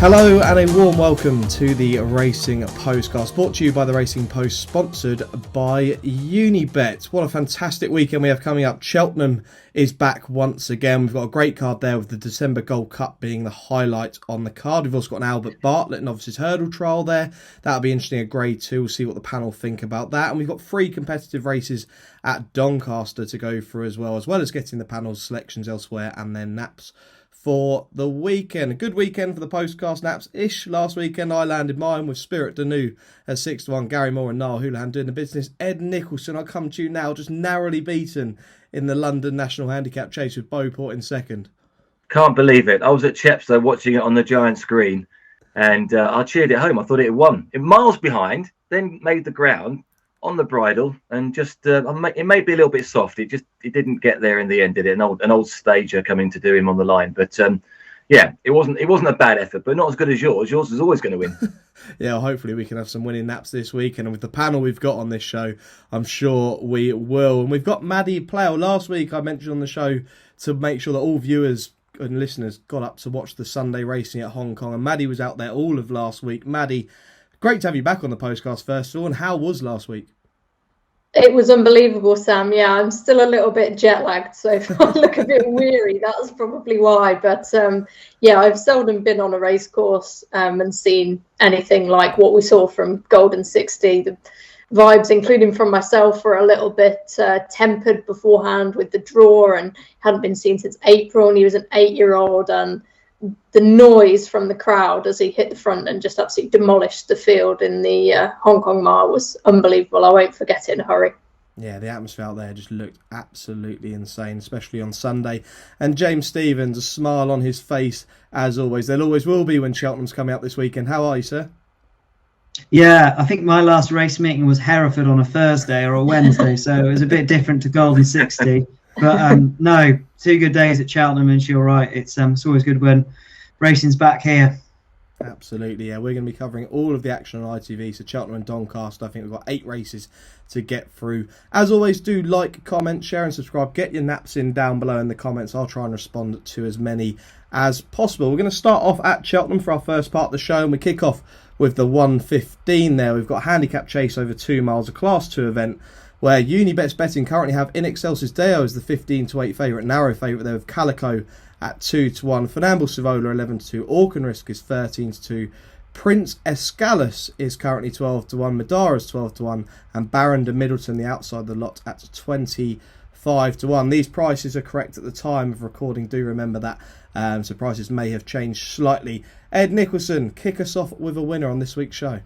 Hello and a warm welcome to the Racing Postcast, brought to you by the Racing Post, sponsored by Unibet. What a fantastic weekend we have coming up. Cheltenham is back once again. We've got a great card there with the December Gold Cup being the highlight on the card. We've also got an Albert Bartlett Novices hurdle trial there. That'll be interesting at Grade 2. We'll see what the panel think about that. And we've got 3 competitive races at Doncaster to go through as well as getting the panel's selections elsewhere and then naps for the weekend. A good weekend for the Postcast naps-ish. Last weekend I landed mine with Spirit Danu at 6-1. Gary Moore and Niall Houlihan doing the business. Ed Nicholson, I'll come to you now, just narrowly beaten in the London National Handicap Chase with Beauport in second. Can't believe it. I was at Chepstow watching it on the giant screen and I cheered it home. I thought it had won. It miles behind, then made the ground on the bridle and just it may be a little bit soft. It didn't get there in the end, did it? An old stager coming to do him on the line, but yeah, it wasn't a bad effort, but not as good as yours. Yours is always going to win. Yeah, well, hopefully we can have some winning naps this week, and with the panel we've got on this show, I'm sure we will. And we've got Maddy Playle. Last week I mentioned on the show to make sure that all viewers and listeners got up to watch the Sunday racing at Hong Kong, and Maddy was out there all of last week. Maddy, great to have you back on the Postcast first of all, and how was last week? It was unbelievable, Sam. Yeah, I'm still a little bit jet lagged, so if I look a bit weary, that's probably why. But yeah, I've seldom been on a race course and seen anything like what we saw from Golden 60. The vibes, including from myself, were a little bit tempered beforehand with the draw and hadn't been seen since April, and he was an 8-year-old, and the noise from the crowd as he hit the front and just absolutely demolished the field in the Hong Kong Mile was unbelievable. I won't forget it in a hurry. Yeah, the atmosphere out there just looked absolutely insane, especially on Sunday. And James Stevens, a smile on his face as always. There always will be when Cheltenham's coming out this weekend. How are you, sir? Yeah, I think my last race meeting was Hereford on a Thursday or a Wednesday, so it was a bit different to Golden 60. But no, 2 good days at Cheltenham, and you're right. It's always good when racing's back here. Absolutely, yeah. We're going to be covering all of the action on ITV. So Cheltenham and Doncaster, I think we've got 8 races to get through. As always, do like, comment, share and subscribe. Get your naps in down below in the comments. I'll try and respond to as many as possible. We're going to start off at Cheltenham for our first part of the show, and we kick off with the 1:15 there. We've got a handicap chase over 2 miles, a Class 2 event, where Unibet's betting currently have In Excelsis Deo as the 15-8 favourite, narrow favourite there with Calico at 2-1, Fernamble Savola 11-2, Orcan Risk is 13-2, Prince Escalus is currently 12-1, Madara's 12-1, and Baron de Middleton, the outside of the lot, at 25-1. These prices are correct at the time of recording, do remember that, so prices may have changed slightly. Ed Nicholson, kick us off with a winner on this week's show.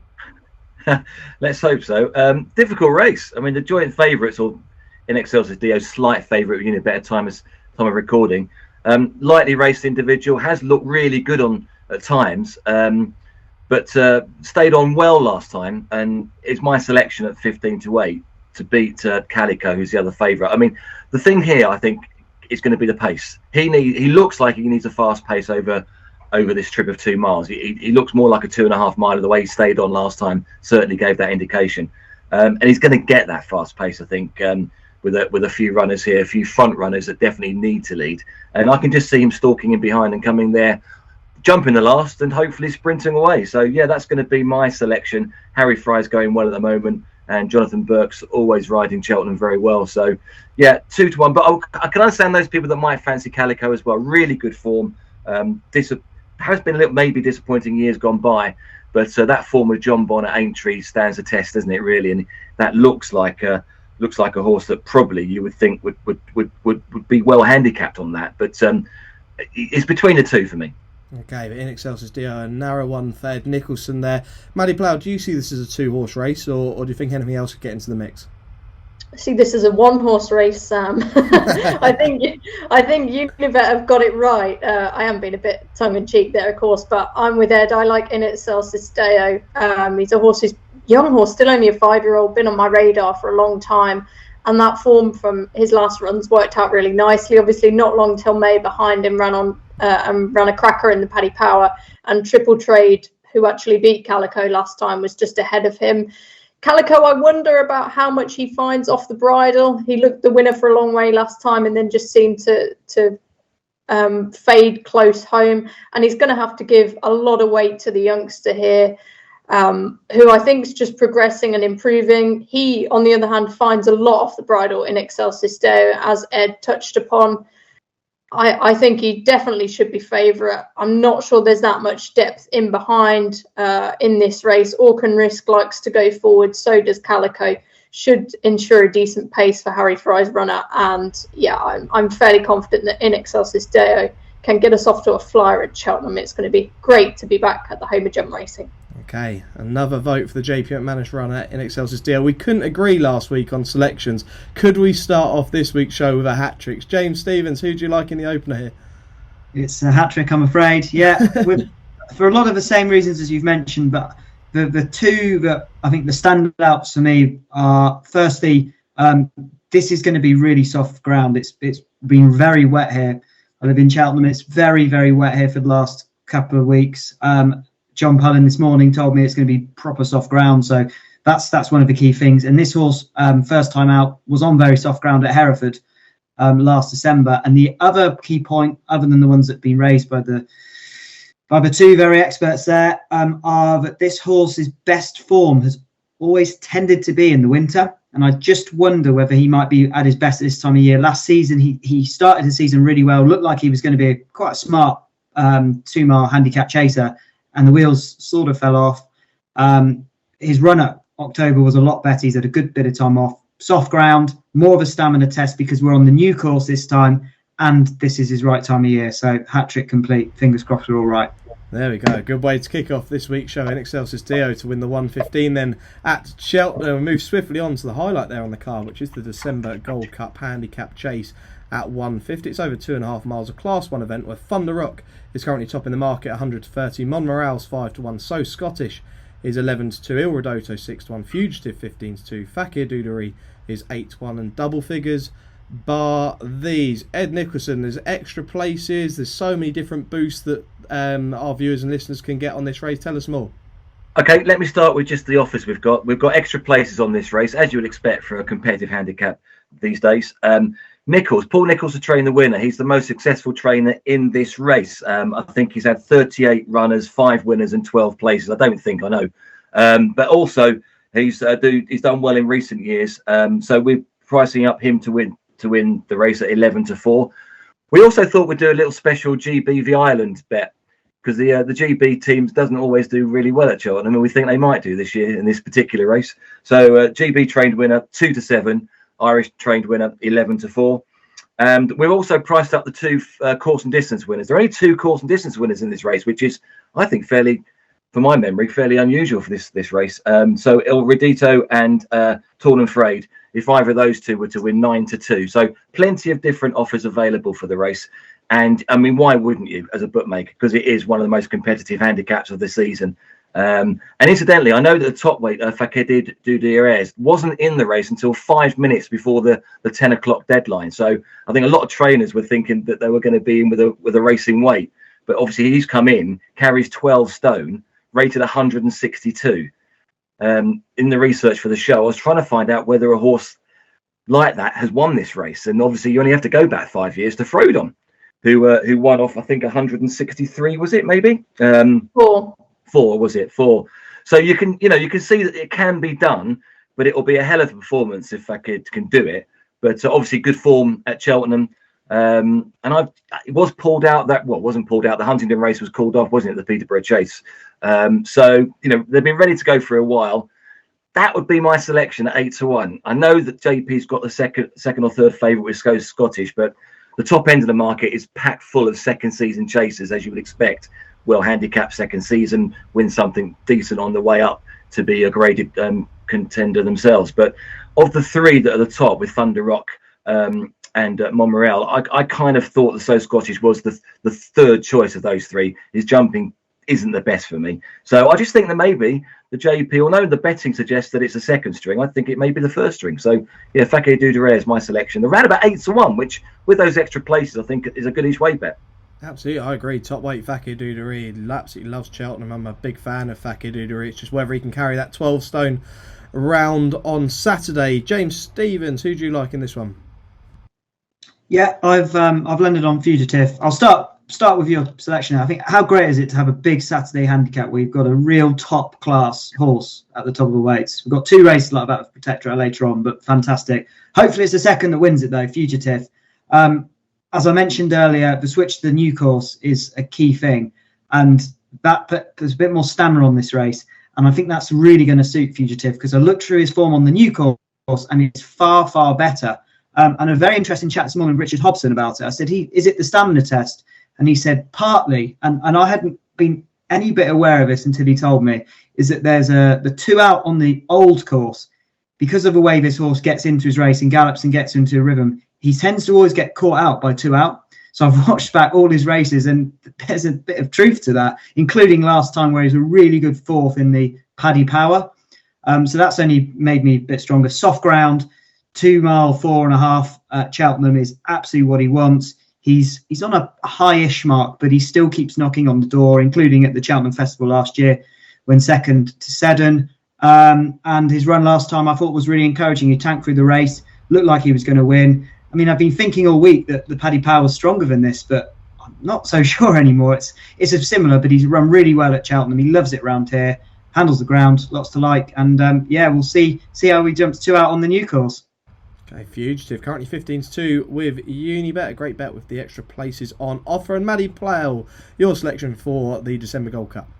Let's hope so. Difficult race. I mean, the joint favourites, or In Excelsis Dio's slight favourite with Unibet at time of recording. Lightly raced individual, has looked really good on at times, but stayed on well last time, and it's my selection at 15-8 to beat Calico, who's the other favourite. I mean, the thing here, I think, is going to be the pace. He looks like he needs a fast pace over this trip of 2 miles. He looks more like a 2.5 mile. The way he stayed on last time certainly gave that indication, and he's going to get that fast pace, I think, with a few runners here, a few front runners that definitely need to lead, and I can just see him stalking in behind and coming there, jumping the last and hopefully sprinting away. So yeah, that's going to be my selection. Harry Fry's going well at the moment, and Jonathan Burke's always riding Cheltenham very well. So yeah, 2-1. But I can understand those people that might fancy Calico as well. Really good form. Has been a little maybe disappointing years gone by, but that form with John Bonner at Aintree stands a test, doesn't it? Really, and that looks like a horse that probably you would think would be well handicapped on that. But it's between the two for me. Okay, but In Excelsis Dio, a narrow one for Ed Nicholson there. Maddy Playle, do you see this as a 2-horse race, or do you think anything else could get into the mix? I see this as a 1-horse race, Sam. I think Unibet have got it right. I am being a bit tongue-in-cheek there, of course, but I'm with Ed. I like In Excelsis Deo. He's a horse who's young horse, still only a 5-year-old, been on my radar for a long time, and that form from his last runs worked out really nicely. Obviously, not long till May behind him ran a cracker in the Paddy Power, and Triple Trade, who actually beat Calico last time, was just ahead of him. Calico, I wonder about how much he finds off the bridle. He looked the winner for a long way last time and then just seemed to fade close home, and he's going to have to give a lot of weight to the youngster here, who I think is just progressing and improving. He, on the other hand, finds a lot off the bridle in Excelsis Deo, as Ed touched upon. I think he definitely should be favourite. I'm not sure there's that much depth in behind in this race. Orcan Risk likes to go forward, so does Calico. Should ensure a decent pace for Harry Fry's runner. And yeah, I'm fairly confident that In Excelsis Deo can get us off to a flyer at Cheltenham. It's going to be great to be back at the home of jump racing. Okay, another vote for the JP McManus runner in Excelsis Deo. We couldn't agree last week on selections. Could we start off this week's show with a hat-trick? James Stevens, who do you like in the opener here? It's a hat-trick, I'm afraid. Yeah, for a lot of the same reasons as you've mentioned, but the two that I think the standouts for me are, firstly, this is going to be really soft ground. It's been very wet here. I live in Cheltenham. It's very, very wet here for the last couple of weeks. John Pullen this morning told me it's going to be proper soft ground, so that's one of the key things. And this horse, first time out, was on very soft ground at Hereford last December. And the other key point, other than the ones that have been raised by the two very experts there, are that this horse's best form has always tended to be in the winter. And I just wonder whether he might be at his best at this time of year. Last season, he started the season really well, looked like he was going to be quite a smart 2-mile handicap chaser, and the wheels sort of fell off. His run-up, October, was a lot better. He's had a good bit of time off. Soft ground, more of a stamina test because we're on the new course this time, and this is his right time of year. So hat-trick complete. Fingers crossed we're all right. There we go. Good way to kick off this week's show. In Excelsis Deo to win the 1:15 then at Cheltenham. We move swiftly on to the highlight there on the card, which is the December Gold Cup Handicap Chase at 1:50. It's over 2.5 miles, a Class 1 event where Thunder Rock is currently top in the market, 100-30. Monmorale's 5-1. So Scottish is 11-2. Il Rodotto 6-1. Fugitive 15-2. Fakir Dudery is 8-1. And double figures bar these. Ed Nicholson, there's extra places. There's so many different boosts that our viewers and listeners can get on this race. Tell us more. Okay, let me start with just the offers we've got. We've got extra places on this race, as you would expect for a competitive handicap these days. Paul Nicholls to train the winner. He's the most successful trainer in this race. I think he's had 38 runners, 5 winners and 12 places. I know. But also he's done well in recent years. So we're pricing up him to win the race at 11-4. We also thought we'd do a little special GBV Ireland bet, because the GB teams doesn't always do really well at Cheltenham, and we think they might do this year in this particular race. So GB trained winner 2-7. Irish trained winner 11-4, and we've also priced up the two course and distance winners. There are only 2 course and distance winners in this race, which is, I think, fairly unusual for this race. So Il Redito and Torn and Frayed, if either of those two were to win 9-2, so plenty of different offers available for the race. And I mean, why wouldn't you as a bookmaker? Because it is one of the most competitive handicaps of the season. And incidentally, I know that the top weight, Fakir Dudery, wasn't in the race until 5 minutes before the 10 o'clock deadline. So I think a lot of trainers were thinking that they were going to be in with a racing weight. But obviously he's come in, carries 12 stone, rated 162. In the research for the show, I was trying to find out whether a horse like that has won this race. And obviously you only have to go back 5 years to Frodon, who won off, I think, 163, was it maybe? 4 was it? 4. So you can see that it can be done, but it will be a hell of a performance if Fakir can do it. But obviously good form at Cheltenham. And it was pulled out. Wasn't pulled out. The Huntingdon race was called off, wasn't it? The Peterborough Chase. So they've been ready to go for a while. That would be my selection at 8-1. I know that JP's got the second or third favourite with Scottish, but the top end of the market is packed full of second season chasers, as you would expect. Well, handicap second season, win something decent on the way up to be a graded contender themselves. But of the 3 that are the top, with Thunder Rock and Monmorale, I kind of thought the So Scottish was the third choice of those 3. His jumping isn't the best for me. So I just think that maybe the JP, although the betting suggests that it's a second string, I think it may be the first string. So yeah, Fakir Dudery is my selection. Around about 8-1, which with those extra places, I think is a good each way bet. Absolutely, I agree. Top weight Fakir Dudery absolutely loves Cheltenham. I'm a big fan of Fakir Dudery. It's just whether he can carry that 12 stone round on Saturday. James Stevens, who do you like in this one? Yeah, I've landed on Fugitive. I'll start with your selection. I think how great is it to have a big Saturday handicap where you've got a real top class horse at the top of the weights. We've got 2 races like that with Protectorate later on, but fantastic. Hopefully it's the second that wins it though, Fugitive. As I mentioned earlier, the switch to the new course is a key thing, and there's a bit more stamina on this race, and I think that's really going to suit Fugitive because I looked through his form on the new course and it's far, far better. And a very interesting chat this morning with Richard Hobson about it. I said, is it the stamina test? And he said, partly, and I hadn't been any bit aware of this until he told me, is that there's the 2 out on the old course. Because of the way this horse gets into his race and gallops and gets into a rhythm, he tends to always get caught out by 2 out. So I've watched back all his races and there's a bit of truth to that, including last time where he was a really good 4th in the Paddy Power. So that's only made me a bit stronger. Soft ground, 2 mile, 4.5 at Cheltenham is absolutely what he wants. He's on a high-ish mark, but he still keeps knocking on the door, including at the Cheltenham Festival last year when second to Seddon. And his run last time I thought was really encouraging. He tanked through the race, looked like he was going to win. I mean, I've been thinking all week that the Paddy Power was stronger than this, but I'm not so sure anymore. It's a similar, but he's run really well at Cheltenham. He loves it round here, handles the ground, lots to like. And we'll see how he jumps 2 out on the new course. Okay, Fugitive currently 15-2 with Unibet, a great bet with the extra places on offer. And Maddy Playle, your selection for the December Gold Cup.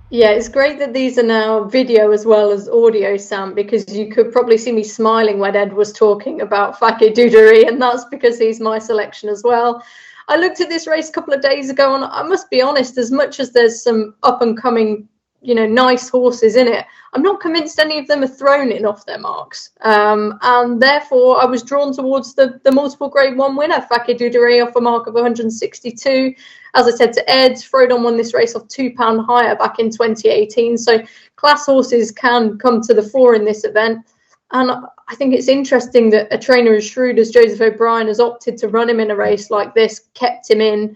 Yeah, it's great that these are now video as well as audio, Sam, because you could probably see me smiling when Ed was talking about Fakir Dudery, and that's because he's my selection as well. I looked at this race a couple of days ago, and I must be honest, as much as there's some up-and-coming, nice horses in it, I'm not convinced any of them are thrown in off their marks. And therefore, I was drawn towards the multiple grade 1 winner, Fakir Dudery, off a mark of 162. As I said to Ed, Frodon won this race off £2 higher back in 2018. So class horses can come to the fore in this event. And I think it's interesting that a trainer as shrewd as Joseph O'Brien has opted to run him in a race like this, kept him in.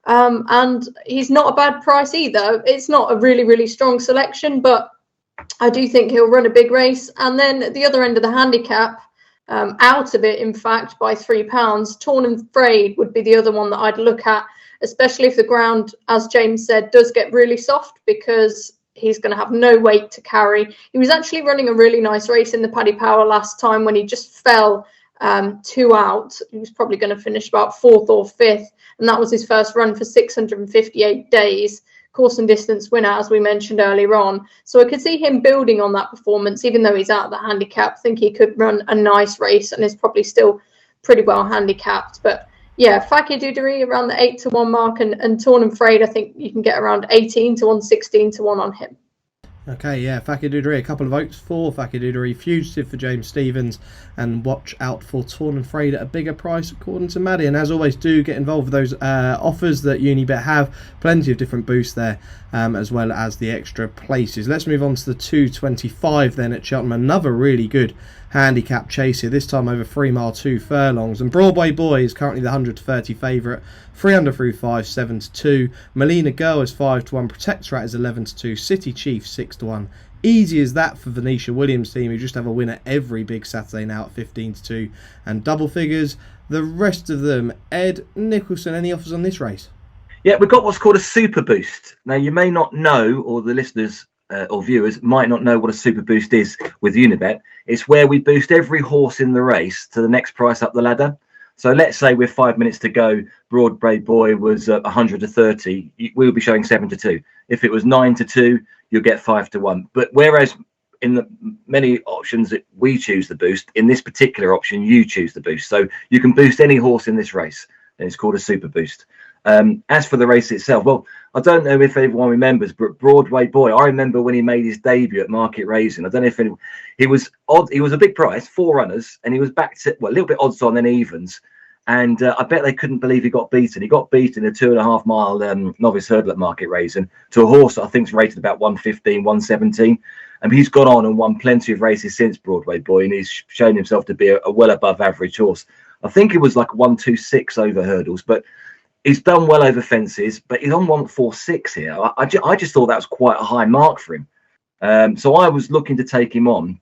And he's not a bad price either. It's not a really, really strong selection, but I do think he'll run a big race. And then at the other end of the handicap, out of it, in fact, by £3, Torn and Frayed would be the other one that I'd look at, especially if the ground, as James said, does get really soft, because he's going to have no weight to carry. He was actually running a really nice race in the Paddy Power last time when he just fell 2 out. He was probably going to finish about 4th or 5th, and that was his first run for 658 days. Course and distance winner, as we mentioned earlier on. So I could see him building on that performance, even though he's out of the handicap. I think he could run a nice race and is probably still pretty well handicapped. But yeah, Fakir Dudery around the 8-1 mark, and Torn and Frayed, I think you can get around 18-1, 16-1 on him. Okay, yeah, Fakir Dudery, a couple of votes for Fakir Dudery, Fugitive for James Stevens, and watch out for Torn and Frayed at a bigger price according to Maddy. And as always, do get involved with those offers that Unibet have. Plenty of different boosts there, as well as the extra places. Let's move on to the 225 then at Cheltenham. Another really good handicap chase here, this time over 3 mile 2 furlongs. And Broadway Boy is currently the 100-30 favourite, 3 under through 5, 7-2. Melina Girl is 5-1, Protectorate is 11-2, City Chief 6-1. Easy as that for Venetia Williams' team, who just have a winner every big Saturday now at 15-2. And double figures, the rest of them. Ed, Nicholson, any offers on this race? Yeah, we've got what's called a super boost. Now, you may not know, or the listeners or viewers might not know what a super boost is with Unibet. It's where we boost every horse in the race to the next price up the ladder. So let's say with 5 minutes to go, Broadway Boy was 130. We'll be showing 7-2. If it was 9-2, you'll get 5-1. But whereas in the many options that we choose the boost, in this particular option, you choose the boost. So you can boost any horse in this race, and it's called a super boost. As for the race itself, well, I don't know if anyone remembers, but Broadway Boy, I remember when he made his debut at Market Raising. I don't know if anyone, he was odd. He was a big price, 4 runners, and he was back to, well, a little bit odds on, then evens. And I bet they couldn't believe he got beaten. He got beaten in a 2.5 mile novice hurdle at Market Raising to a horse that I think is rated about 115, 117. And he's gone on and won plenty of races since Broadway Boy, and he's shown himself to be a well above average horse. I think it was like 126 over hurdles, but he's done well over fences, but he's on 146 here. I just thought that was quite a high mark for him. So I was looking to take him on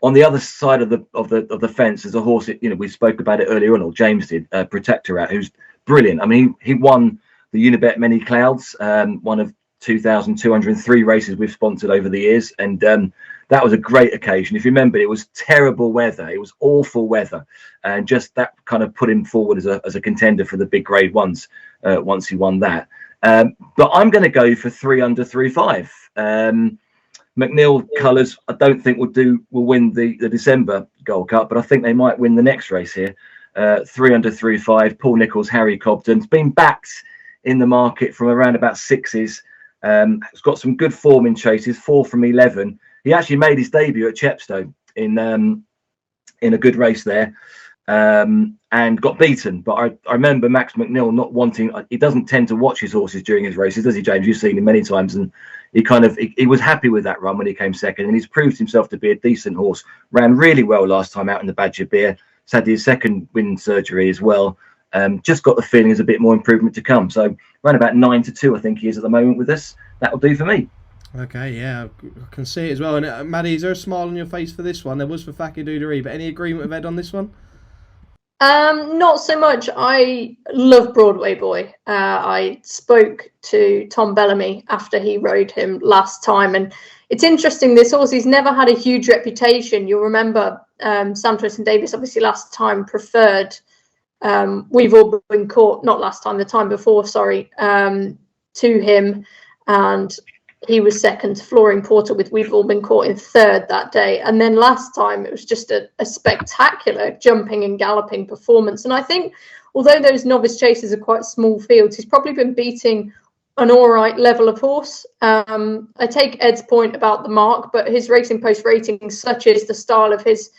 On the other side of the fence, there's a horse. We spoke about it earlier on, or James did. Protectorat, who's brilliant. I mean, he won the Unibet Many Clouds, one of 2,203 races we've sponsored over the years, and that was a great occasion. If you remember, it was terrible weather. It was awful weather, and just that kind of put him forward as a contender for the big Grade Ones once he won that. But I'm going to go for 3 under 3.5. McNeil colours, I don't think will win the December Gold Cup, but I think they might win the next race here. 3 under 3.5. Paul Nicholls, Harry Cobden's been backed in the market from around about 6s. He's got some good form in chases, 4 from 11. He actually made his debut at Chepstow in a good race there, and got beaten. But I remember Max McNeil not wanting. He doesn't tend to watch his horses during his races, does he, James? You've seen him many times, and he was happy with that run when he came second, and he's proved himself to be a decent horse. Ran really well last time out in the Badger Beer. He's had his second wind surgery as well. Just got the feeling there's a bit more improvement to come. So around about 9-2, I think he is at the moment with this. That'll do for me. Okay, yeah, I can see it as well. And Maddy, is there a smile on your face for this one? There was for Fakir Doodaree, but any agreement with Ed on this one? Not so much. I love Broadway Boy. I spoke to Tom Bellamy after he rode him last time, and it's interesting. This horse, he's never had a huge reputation. You'll remember Santos and Davis obviously last time preferred We've All Been Caught, not last time, the time before, sorry, to him, and he was second to Flooring Porter with We've All Been Caught in third that day. And then last time it was just a spectacular jumping and galloping performance. And I think although those novice chasers are quite small fields, he's probably been beating an all right level of horse. I take Ed's point about the mark, but his Racing Post ratings, such as the style of his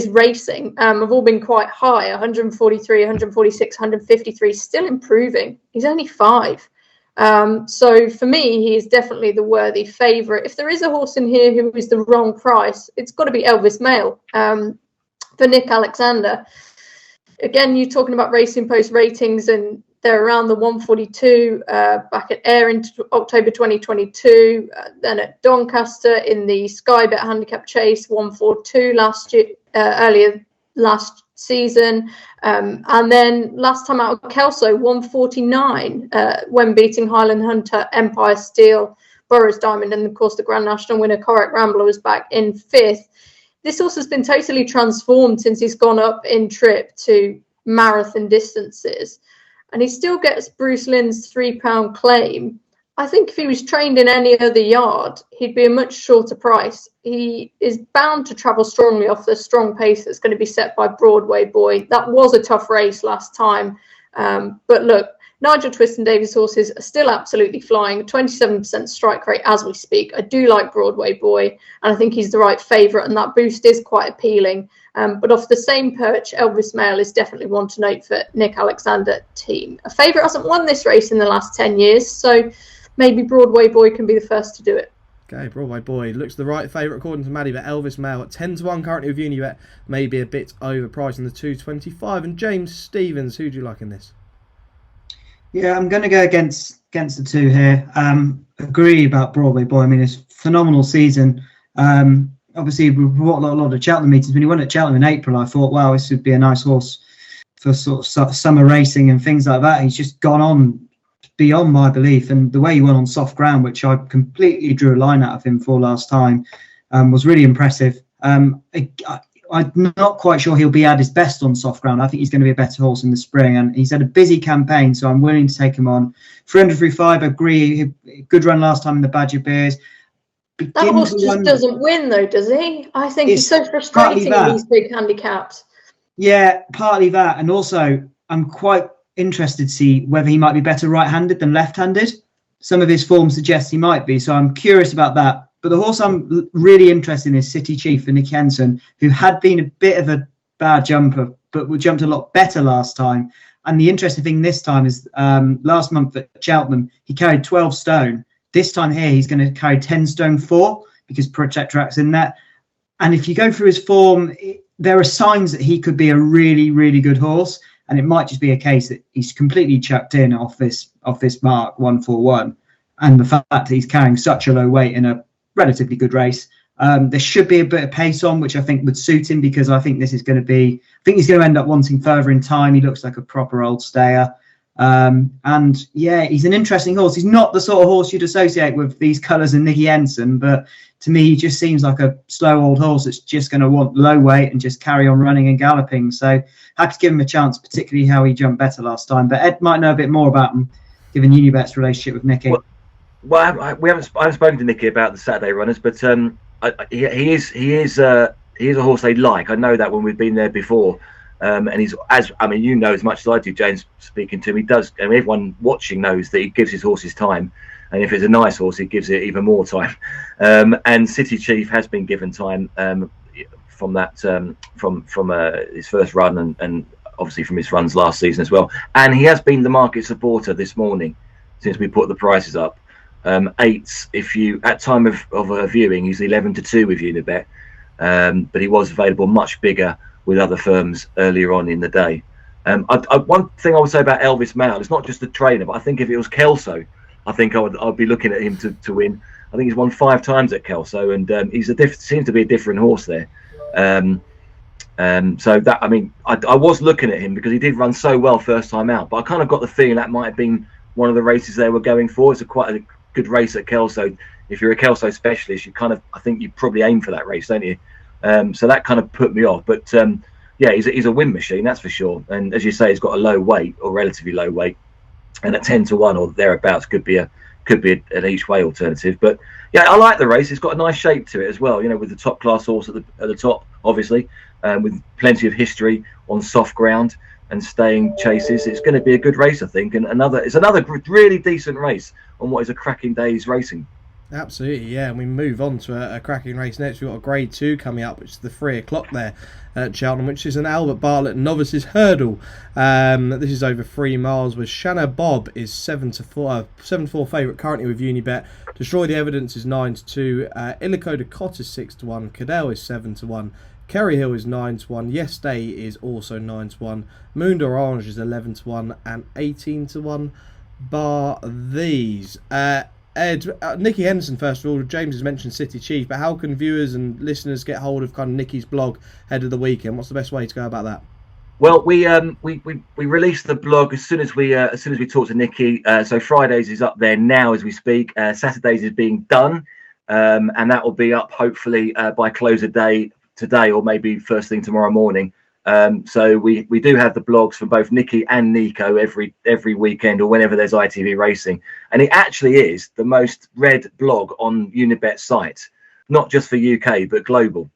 racing, have all been quite high, 143, 146, 153, still improving. He's only 5. So for me, he is definitely the worthy favourite. If there is a horse in here who is the wrong price, it's got to be Elvis Mail for Nick Alexander. Again, you're talking about Racing Post ratings, and they're around the 142 back at Ayr in October 2022. Then at Doncaster in the Sky Bet Handicap Chase, 142 earlier last season, and then last time out of Kelso, 149 when beating Highland Hunter, Empire Steel, Burrows Diamond, and of course the Grand National winner Correct Rambler was back in 5th. This horse has been totally transformed since he's gone up in trip to marathon distances, and he still gets Bruce Lynn's £3 claim. I think if he was trained in any other yard, he'd be a much shorter price. He is bound to travel strongly off the strong pace that's going to be set by Broadway Boy. That was a tough race last time. But look, Nigel Twist and Davis horses are still absolutely flying, 27% strike rate as we speak. I do like Broadway Boy, and I think he's the right favourite, and that boost is quite appealing. But off the same perch, Elvis Mail is definitely one to note for Nick Alexander team. A favourite hasn't won this race in the last 10 years, so maybe Broadway Boy can be the first to do it. Okay, Broadway Boy looks the right favourite according to Maddy, but Elvis Mail at 10-1 currently with Unibet may be a bit overpriced in the 225. And James Stevens, who do you like in this? Yeah, I'm going to go against the two here. Agree about Broadway Boy. I mean, it's a phenomenal season. Obviously, we brought a lot of Cheltenham meetings. When he went at Cheltenham in April, I thought, wow, this would be a nice horse for sort of summer racing and things like that. He's just gone on beyond my belief, and the way he went on soft ground, which I completely drew a line out of him for last time, was really impressive. I'm not quite sure he'll be at his best on soft ground. I think he's going to be a better horse in the spring, and he's had a busy campaign, so I'm willing to take him on. 300-3.5, agree. Good run last time in the Badger Beers. That horse just doesn't win, though, does he? I think he's so frustrating in these big handicaps. Yeah, partly that, and also I'm quite interested to see whether he might be better right-handed than left-handed. Some of his form suggests he might be, so I'm curious about that. But the horse I'm really interested in is City Chief for Nick Henson, who had been a bit of a bad jumper, but jumped a lot better last time. And the interesting thing this time is last month at Cheltenham, he carried 12 stone. This time here, he's going to carry 10 stone 4 because Protectorat's in there. And if you go through his form, there are signs that he could be a really, really good horse. And it might just be a case that he's completely chucked in off this mark 141, and the fact that he's carrying such a low weight in a relatively good race. There should be a bit of pace on, which I think would suit him, because I think he's going to end up wanting further in time. He looks like a proper old stayer. And yeah, he's an interesting horse. He's not the sort of horse you'd associate with these colours and Nicky Henderson, but to me, he just seems like a slow old horse that's just going to want low weight and just carry on running and galloping. So happy to give him a chance, particularly how he jumped better last time. But Ed might know a bit more about him, given Unibet's relationship with Nicky. Well, I haven't spoken to Nicky about the Saturday runners, but he is a horse they like. I know that when we've been there before. And he's as much as I do, James, speaking to him, he does. I mean, everyone watching knows that he gives his horses time, and if it's a nice horse, he gives it even more time. And City Chief has been given time from that from his first run, and obviously from his runs last season as well. And he has been the market supporter this morning since we put the prices up. 8 if you at time of viewing, he's 11-2 with Unibet, but he was available much bigger with other firms earlier on in the day. One thing I would say about Elvis Mail, it's not just the trainer, but I think if it was Kelso, I think I'd be looking at him to win. I think he's won 5 times at Kelso, and he's seems to be a different horse there. So that, I mean, I was looking at him because he did run so well first time out, but I kind of got the feeling that might have been one of the races they were going for. It's quite a good race at Kelso. If you're a Kelso specialist, I think you probably aim for that race, don't you? So that kind of put me off, but yeah, he's a win machine, that's for sure. And as you say, he's got a low weight, or relatively low weight, and at 10-1 or thereabouts could be an each way alternative. But yeah, I like the race. It's got a nice shape to it as well. You know, with the top class horse at the top, obviously, with plenty of history on soft ground and staying chases. It's going to be a good race, I think. And it's another really decent race on what is a cracking day's racing. Absolutely, yeah. And we move on to a cracking race next. We've got a Grade 2 coming up, which is the 3 o'clock there at Cheltenham, which is an Albert Bartlett Novices hurdle. This is over 3 miles, with Shanna Bob is 7-4 favourite currently with Unibet. Destroy the Evidence is 9-2. Illico de Cot is 6-1. Cadell is 7-1. Kerry Hill is 9-1. Yes Day is also 9-1. Moon d'Orange is 11-1 and 18-1. Bar these. Ed, Nicky Henderson, first of all. James has mentioned City Chief, but how can viewers and listeners get hold of kind of Nicky's blog ahead of the weekend? What's the best way to go about that? Well, we released the blog as soon as we talked to Nicky. So Fridays is up there now as we speak. Saturdays is being done, and that will be up hopefully by close of day today, or maybe first thing tomorrow morning. So we do have the blogs for both Nicky and Nico every weekend, or whenever there's ITV racing, and it actually is the most read blog on Unibet's site, not just for UK but global.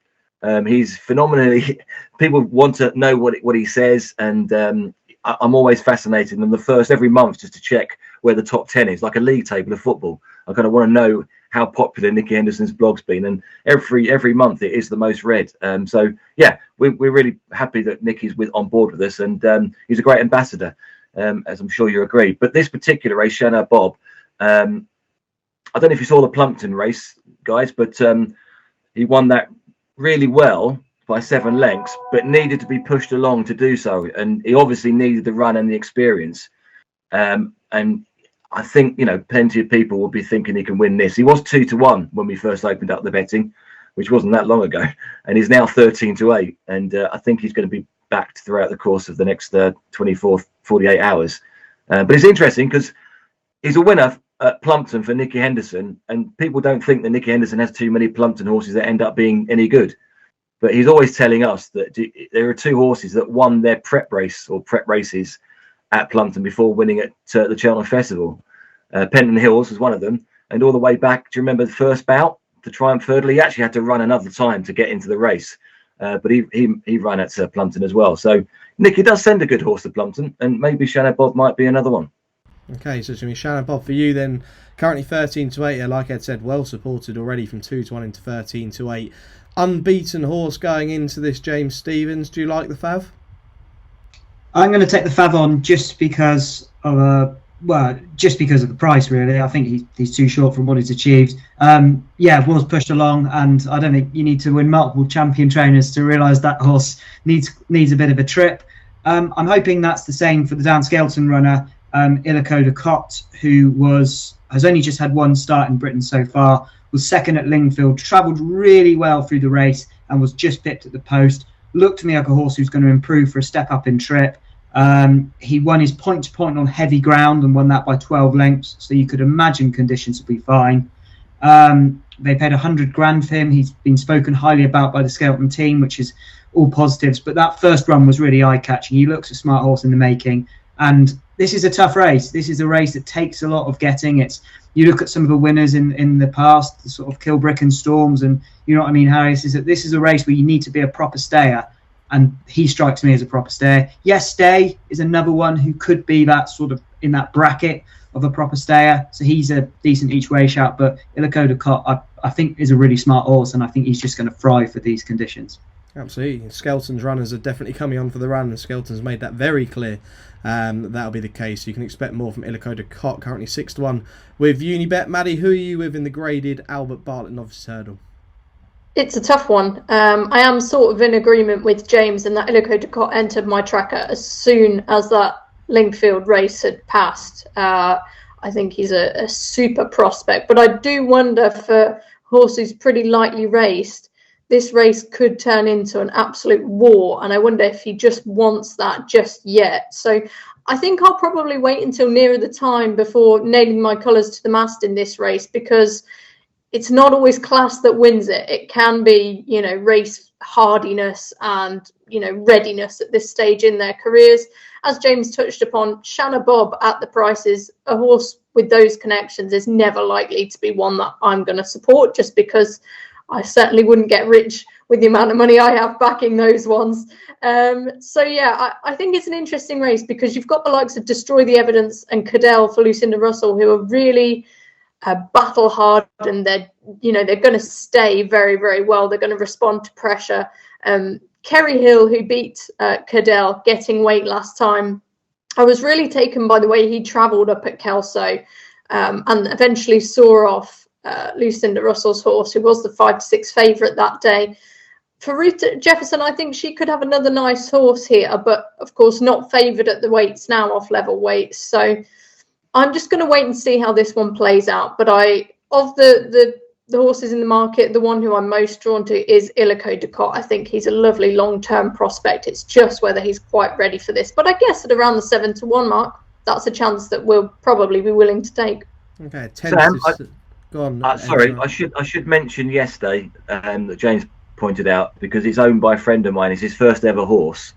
He's phenomenally. People want to know what he says, and I'm always fascinated. And the first every month just to check where the top 10 is, like a league table of football. I kind of want to know how popular Nicky Henderson's blog's been, and every month it is the most read. So yeah, we're really happy that Nicky's on board with us, and he's a great ambassador, as I'm sure you agree. But this particular race, Shanna Bob, I don't know if you saw the Plumpton race, guys, but he won that really well by 7 lengths, but needed to be pushed along to do so, and he obviously needed the run and the experience. And I think, you know, plenty of people will be thinking he can win this. He was 2-1 when we first opened up the betting, which wasn't that long ago, and he's now 13-8. And I think he's going to be backed throughout the course of the next 48 hours. But it's interesting because he's a winner at Plumpton for Nicky Henderson, and people don't think that Nicky Henderson has too many Plumpton horses that end up being any good. But he's always telling us that there are 2 horses that won their prep race or prep races at Plumpton before winning at the Cheltenham Festival. Penton Hills was one of them, and all the way back, do you remember the first bout, the Triumph Hurdle? He actually had to run another time to get into the race, but he ran at Plumpton as well. So Nicky does send a good horse to Plumpton, and maybe Shanna Bob might be another one. Okay, so it's going to be Shanna Bob for you then. Currently 13-8, like Ed said, well supported already from 2-1 into 13-8. Unbeaten horse going into this, James Stevens. Do you like the Fav? I'm going to take the Fav on just because of the price, really. I think he's too short from what he's achieved. Was pushed along, and I don't think you need to win multiple champion trainers to realise that horse needs a bit of a trip. I'm hoping that's the same for the Dan Skelton runner, Illico de Cot, who has only just had 1 start in Britain so far, was second at Lingfield, travelled really well through the race and was just pipped at the post. Looked to me like a horse who's going to improve for a step up in trip. He won his point to point on heavy ground and won that by 12 lengths. So you could imagine conditions would be fine. They paid 100 grand for him. He's been spoken highly about by the Cheltenham team, which is all positives. But that first run was really eye-catching. He looks a smart horse in the making. And this is a tough race. This is a race that takes a lot of getting. You look at some of the winners in the past, the sort of Kilbrick and Storms, and you know what I mean, Harry. This is a race where you need to be a proper stayer. And he strikes me as a proper stayer. Yes, Day is another one who could be that sort of in that bracket of a proper stayer. So he's a decent each way shout. But Illico Cott, I think, is a really smart horse, and I think he's just going to thrive for these conditions. Absolutely. Skelton's runners are definitely coming on for the run, and Skelton's made that very clear. That'll be the case. You can expect more from Illico Cott, currently 6-1 with Unibet. Maddy, who are you with in the graded Albert Bartlett Novice Hurdle? It's a tough one. I am sort of in agreement with James in that Illico Cott entered my tracker as soon as that Lingfield race had passed. I think he's a super prospect, but I do wonder for horse who's pretty lightly raced, this race could turn into an absolute war, and I wonder if he just wants that just yet. So I think I'll probably wait until nearer the time before nailing my colours to the mast in this race, because it's not always class that wins it. It can be, race hardiness and, readiness at this stage in their careers. As James touched upon, Shanna Bob at the prices, a horse with those connections is never likely to be one that I'm going to support, just because I certainly wouldn't get rich with the amount of money I have backing those ones. I think it's an interesting race because you've got the likes of Destroy the Evidence and Cadell for Lucinda Russell, who are really battle hard, and they're going to stay very, very well. They're going to respond to pressure. Kerry Hill, who beat Cadell getting weight last time, I was really taken by the way he travelled up at Kelso and eventually saw off Lucinda Russell's horse, who was the 5-6 favourite that day. For Ruth Jefferson, I think she could have another nice horse here, but of course not favoured at the weights now, off level weights. So I'm just going to wait and see how this one plays out. But of the horses in the market, the one who I'm most drawn to is Illico Cott. I think he's a lovely long-term prospect. It's just whether he's quite ready for this. But I guess at around the 7-1 mark, that's a chance that we'll probably be willing to take. Okay, Sam, go on. Sorry, I should mention yesterday that James pointed out, because it's owned by a friend of mine. It's his first ever horse,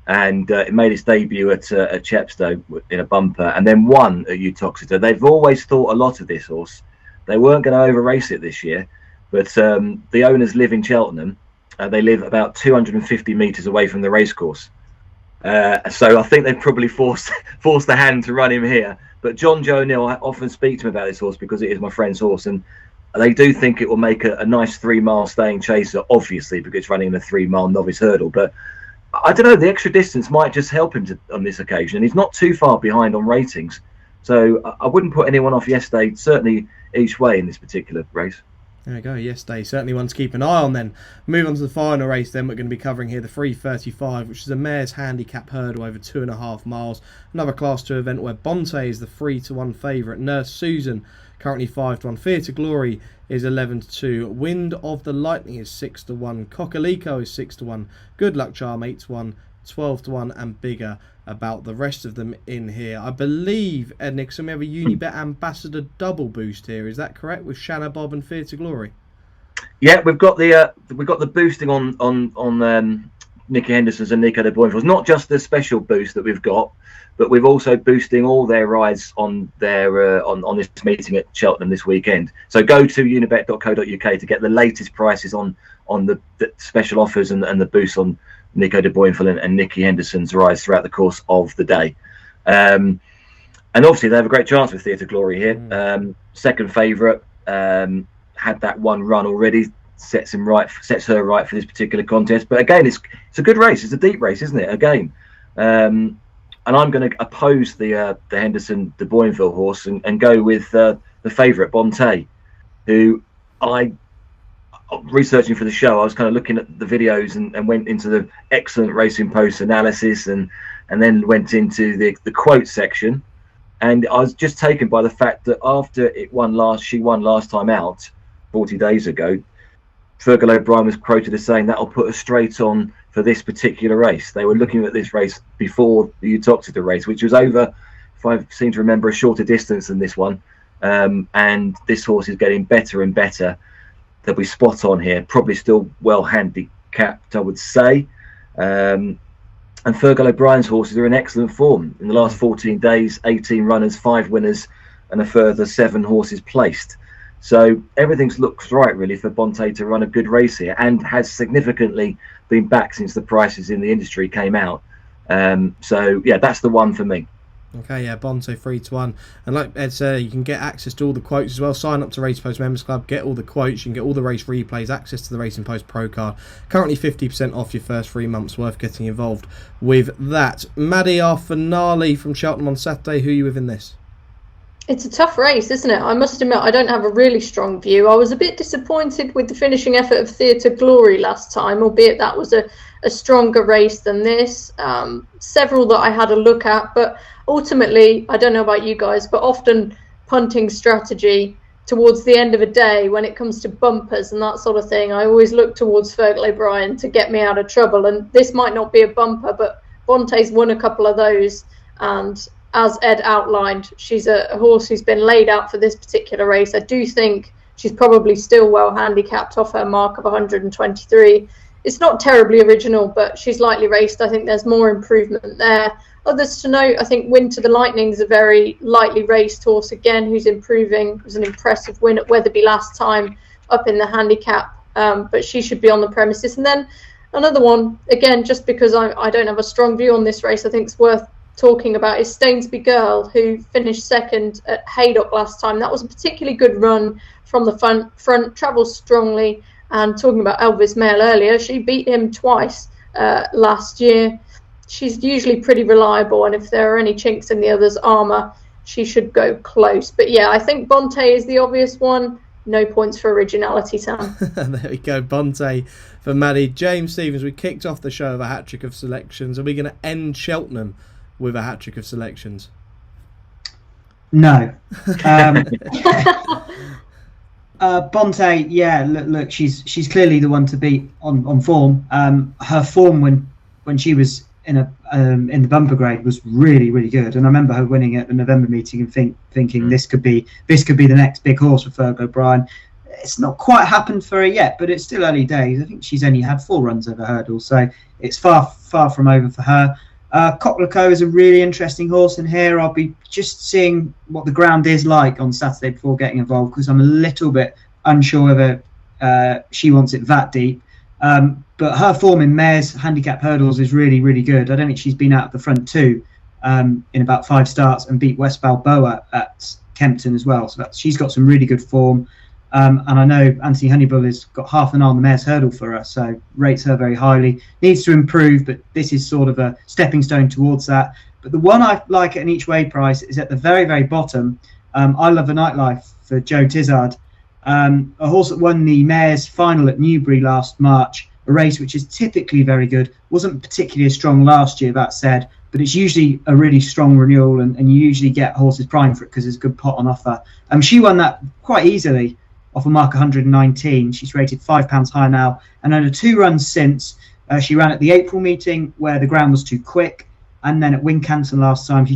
and it made its debut at Chepstow in a bumper, and then won at Utoxeter. They've always thought a lot of this horse. They weren't going to over-race it this year, but the owners live in Cheltenham. They live about 250 metres away from the racecourse. So I think they've probably forced the hand to run him here. But John Joe O'Neill, I often speak to him about this horse because it is my friend's horse, and they do think it will make a nice 3-mile staying chaser, obviously, because it's running in a 3-mile novice hurdle. But I don't know, the extra distance might just help him on this occasion. He's not too far behind on ratings. So I wouldn't put anyone off yesterday, certainly each way in this particular race. There we go, yesterday. Certainly one to keep an eye on then. Move on to the final race then. We're going to be covering here the 3:35, which is a mare's handicap hurdle over 2.5 miles. Another Class 2 event where Bonte is the 3-1 favourite. Nurse Susan, currently 5-1. Fear to Glory is 11-2. Wind of the Lightning is 6-1. Coquelicot is 6-1. Good Luck Charm 8-1. 12-1 and bigger about the rest of them in here. I believe, Ed Nicholson, we have a Unibet Ambassador double boost here. Is that correct, with Shanna Bob and Fear to Glory? Yeah, we've got the boosting on Nicky Henderson's and Nico de Boinville's. Not just the special boost that we've got, but we've also boosting all their rides on their on this meeting at Cheltenham this weekend. So go to unibet.co.uk to get the latest prices on the special offers and the boost on Nico de Boinville and Nicky Henderson's rides throughout the course of the day. And obviously they have a great chance with Theatre Glory here. Second favourite, had that one run already, sets her right for this particular contest. But again, it's a good race. It's a deep race, isn't it? Again. And I'm going to oppose the Henderson de Boinville horse and go with the favourite, Bonte, who researching for the show, I was kind of looking at the videos and went into the excellent Racing Post analysis and then went into the quote section, and I was just taken by the fact that after she won last time out, 40 days ago, Fergal O'Brien was quoted as saying that'll put us straight on for this particular race. They were looking at this race before the Uttoxeter race, which was over, if I seem to remember, a shorter distance than this one. And this horse is getting better and better. They'll be spot on here, probably still well handicapped, I would say. And Fergal O'Brien's horses are in excellent form. In the last 14 days, 18 runners, 5 winners, and a further 7 horses placed. So everything looks right, really, for Bonte to run a good race here, and has significantly been back since the prices in the industry came out. So, yeah, that's the one for me. Okay, yeah, Bonte 3-1. And like Ed said, you can get access to all the quotes as well. Sign up to Racing Post Members Club, get all the quotes, you can get all the race replays, access to the Racing Post Pro card. Currently 50% off your first 3 months, worth getting involved with that. Maddy, our finale from Cheltenham on Saturday, who are you with in this? It's a tough race, isn't it? I must admit, I don't have a really strong view. I was a bit disappointed with the finishing effort of Theatre Glory last time, albeit that was a stronger race than this. Several that I had a look at, but ultimately, I don't know about you guys, but often punting strategy towards the end of a day when it comes to bumpers and that sort of thing, I always look towards Fergal O'Brien to get me out of trouble. And this might not be a bumper, but Bonte's won a couple of those, and as Ed outlined, she's a horse who's been laid out for this particular race. I do think she's probably still well handicapped off her mark of 123. It's not terribly original, but she's lightly raced. I think there's more improvement there. Others to note, I think Winter the Lightning is a very lightly raced horse again, who's improving. It was an impressive win at Wetherby last time up in the handicap, but she should be on the premises. And then another one, again, just because I don't have a strong view on this race, I think it's worth talking about, is Stainsby Girl, who finished second at Haydock last time. That was a particularly good run from the front, travels strongly. And talking about Elvis Mail earlier, she beat him twice last year. She's usually pretty reliable, and if there are any chinks in the other's armour, she should go close. But yeah, I think Bonte is the obvious one. No points for originality, Sam. There we go, Bonte for Maddy. James Stevens, we kicked off the show with a hat-trick of selections. Are we going to end Cheltenham with a hat-trick of selections? No. Bonte, yeah, look, she's clearly the one to beat on form. Her form when she was in the bumper grade was really, really good, and I remember her winning at the November meeting and thinking this could be the next big horse for Fergal O'Brien. It's not quite happened for her yet, but it's still early days. I think she's only had 4 runs over hurdles, so it's far from over for her. Coquelicot is a really interesting horse in here. I'll be just seeing what the ground is like on Saturday before getting involved, because I'm a little bit unsure whether she wants it that deep. But her form in mares handicap hurdles is really, really good. I don't think she's been out of the front 2 in about 5 starts and beat West Balboa at Kempton as well. So she's got some really good form. And I know Anthony Honeybull has got half an eye on the mare's hurdle for her, so rates her very highly. Needs to improve, but this is sort of a stepping stone towards that. But the one I like at an each way price is at the very, very bottom. I Love the Nightlife for Joe Tizard. A horse that won the mare's final at Newbury last March, a race which is typically very good. Wasn't particularly as strong last year, that said, but it's usually a really strong renewal, and you usually get horses primed for it because there's a good pot on offer. She won that quite easily off a mark 119. She's rated £5 higher now, and under 2 runs since. She ran at the April meeting where the ground was too quick, and then at Wincanton last time she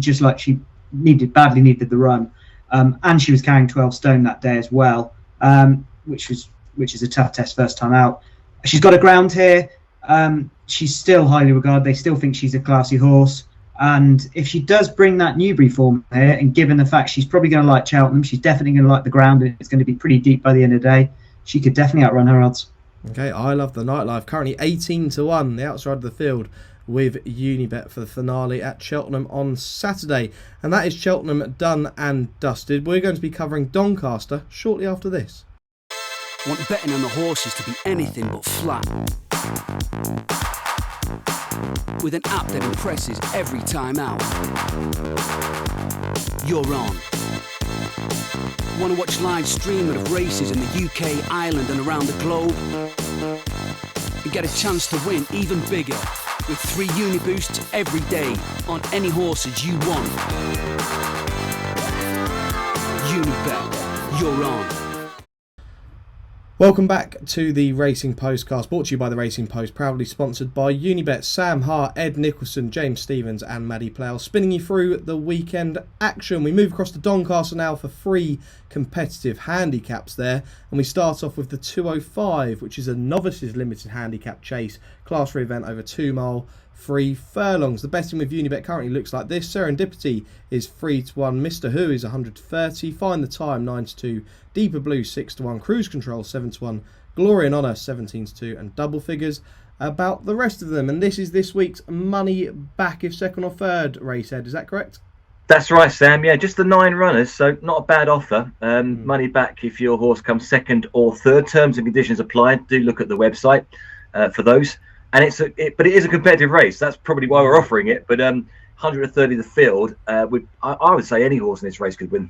badly needed the run, and she was carrying 12 stone that day as well, which is a tough test first time out. She's got a ground here. She's still highly regarded. They still think she's a classy horse. And if she does bring that Newbury form here, and given the fact she's probably going to like Cheltenham, she's definitely going to like the ground, and it's going to be pretty deep by the end of the day, she could definitely outrun her odds. Okay, I Love the Nightlife. Currently 18-1, the outside of the field, with Unibet for the finale at Cheltenham on Saturday. And that is Cheltenham done and dusted. We're going to be covering Doncaster shortly after this. Want betting on the horses to be anything but flat? With an app that impresses every time out. You're on. Want to watch live streaming of races in the UK, Ireland and around the globe? And get a chance to win even bigger with 3 Uniboosts every day on any horses you want. Unibet. You're on. Welcome back to the Racing Postcast, brought to you by the Racing Post, proudly sponsored by Unibet. Sam, Hart, Ed Nicholson, James Stephens and Maddy Playle spinning you through the weekend action. We move across to Doncaster now for 3 competitive handicaps there, and we start off with the 205, which is a Novices limited handicap chase, class 3 event over 2 mile, 3 furlongs. The betting with Unibet currently looks like this. Serendipity is 3-1, Mr. Who is 130, Find the Time 9-2, Deeper Blue 6-1, Cruise Control 7-1, Glory and Honour 17-2, and double figures about the rest of them. And this is this week's money back if second or third race, Ed, is that correct? That's right, Sam. Yeah, just the 9 runners, so not a bad offer. Money back if your horse comes second or third. Terms and conditions apply. Do look at the website for those. And but it is a competitive race. That's probably why we're offering it. But 130 the field. I would say any horse in this race could win.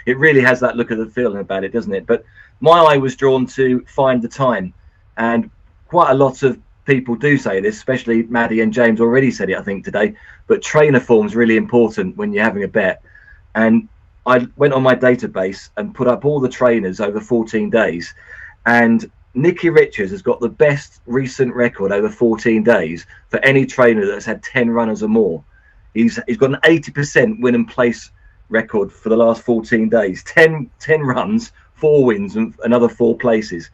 It really has that look of the feeling about it, doesn't it? But my eye was drawn to Find the Time, and quite a lot of people do say this, especially Maddy and James already said it, I think, today. But trainer form is really important when you're having a bet. And I went on my database and put up all the trainers over 14 days, and Nicky Richards has got the best recent record over 14 days for any trainer that's had 10 runners or more. He's got an 80% win and place record for the last 14 days. 10 runs, 4 wins, and another 4 places.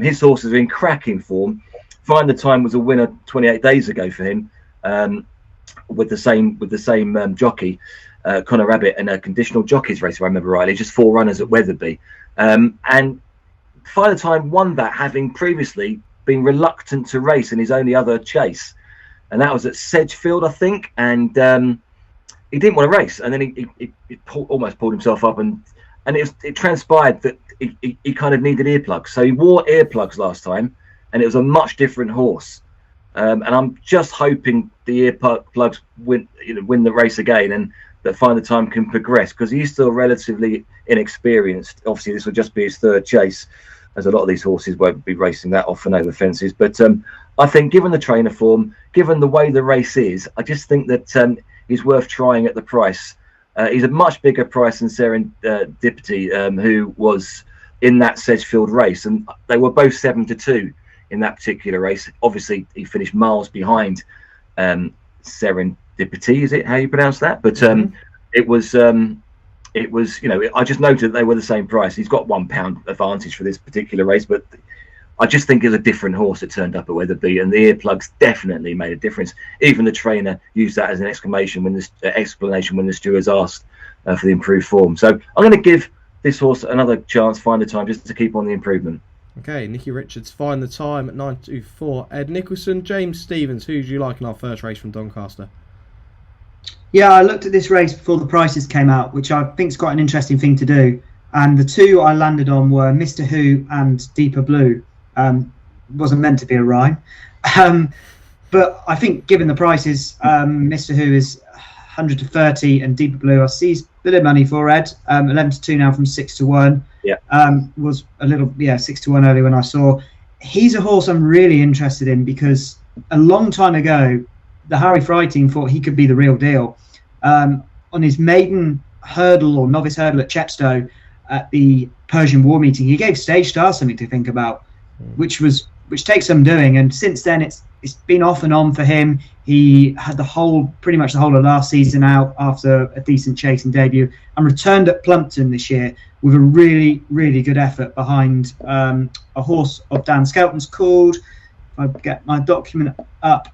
His horses are in cracking form. Find the Time was a winner 28 days ago for him, with the same jockey, Connor Rabbit, in a conditional jockeys race, if I remember rightly, just 4 runners at Wetherby. And Find the Time won that, having previously been reluctant to race in his only other chase, and that was at Sedgefield, I think. And he didn't want to race, and then he almost pulled himself up, and it transpired that he kind of needed earplugs, so he wore earplugs last time, and it was a much different horse. And I'm just hoping the earplugs win the race again, and that Find the Time can progress, because he's still relatively inexperienced. Obviously, this will just be his 3rd chase, as a lot of these horses won't be racing that often over fences. But I think, given the trainer form, given the way the race is, I just think that he's worth trying at the price. He's a much bigger price than Serendipity, who was in that Sedgefield race, and they were both 7-2 in that particular race. Obviously, he finished miles behind Serendipity. Is it how you pronounce that? But it was, I just noted that they were the same price. He's got £1 advantage for this particular race, but I just think it's a different horse that turned up at Wetherby, and the earplugs definitely made a difference. Even the trainer used that as an explanation when the stewards asked for the improved form. So I'm going to give this horse another chance, Find the Time, just to keep on the improvement. Okay, Nicky Richards, Find the Time at 9-4. Ed Nicholson, James Stephens, who do you like in our first race from Doncaster? Yeah, I looked at this race before the prices came out, which I think is quite an interesting thing to do. And the 2 I landed on were Mr. Who and Deeper Blue. Wasn't meant to be a rhyme. But I think, given the prices, Mr. Who is 130 and Deeper Blue I see a bit of money for, Ed. 11-2 now from 6-1. Yeah. Was a little 6-1 earlier when I saw. He's a horse I'm really interested in, because a long time ago the Harry Fry team thought he could be the real deal. On his maiden hurdle or novice hurdle at Chepstow at the Persian War meeting, he gave Stage Star something to think about, which takes some doing. And since then, it's been off and on for him. He had pretty much the whole of last season out after a decent chasing debut, and returned at Plumpton this year with a really, really good effort behind a horse of Dan Skelton's called, if I get my document up,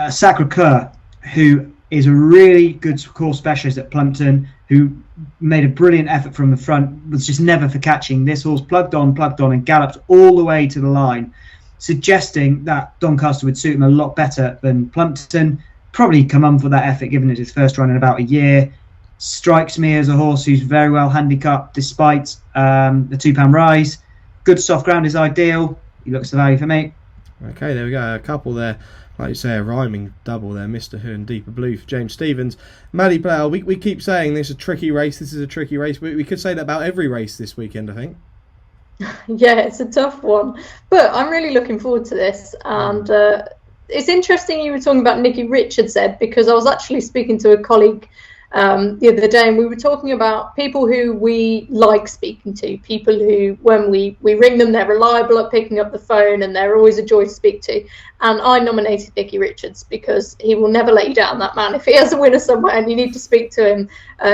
Sacre-Cœur, who is a really good course specialist at Plumpton, who made a brilliant effort from the front, was just never for catching. This horse plugged on and galloped all the way to the line, suggesting that Doncaster would suit him a lot better than Plumpton. Probably come on for that effort, given it's his first run in about a year. Strikes me as a horse who's very well handicapped despite the £2 rise. Good soft ground is ideal. He looks the value for me. Okay, there we go. A couple there. Like you say, a rhyming double there, Mr. Who and Deeper Blue for James Stephens. Maddy Playle, we keep saying this is a tricky race. This is a tricky race. We could say that about every race this weekend, I think. Yeah, it's a tough one. But I'm really looking forward to this. And it's interesting you were talking about Nicky Richards, Ed, because I was actually speaking to a colleague the other day, and we were talking about people who we like speaking to, people who, when we ring them, they're reliable at picking up the phone and they're always a joy to speak to. And I nominated Nicky Richards because he will never let you down, that man. If he has a winner somewhere and you need to speak to him,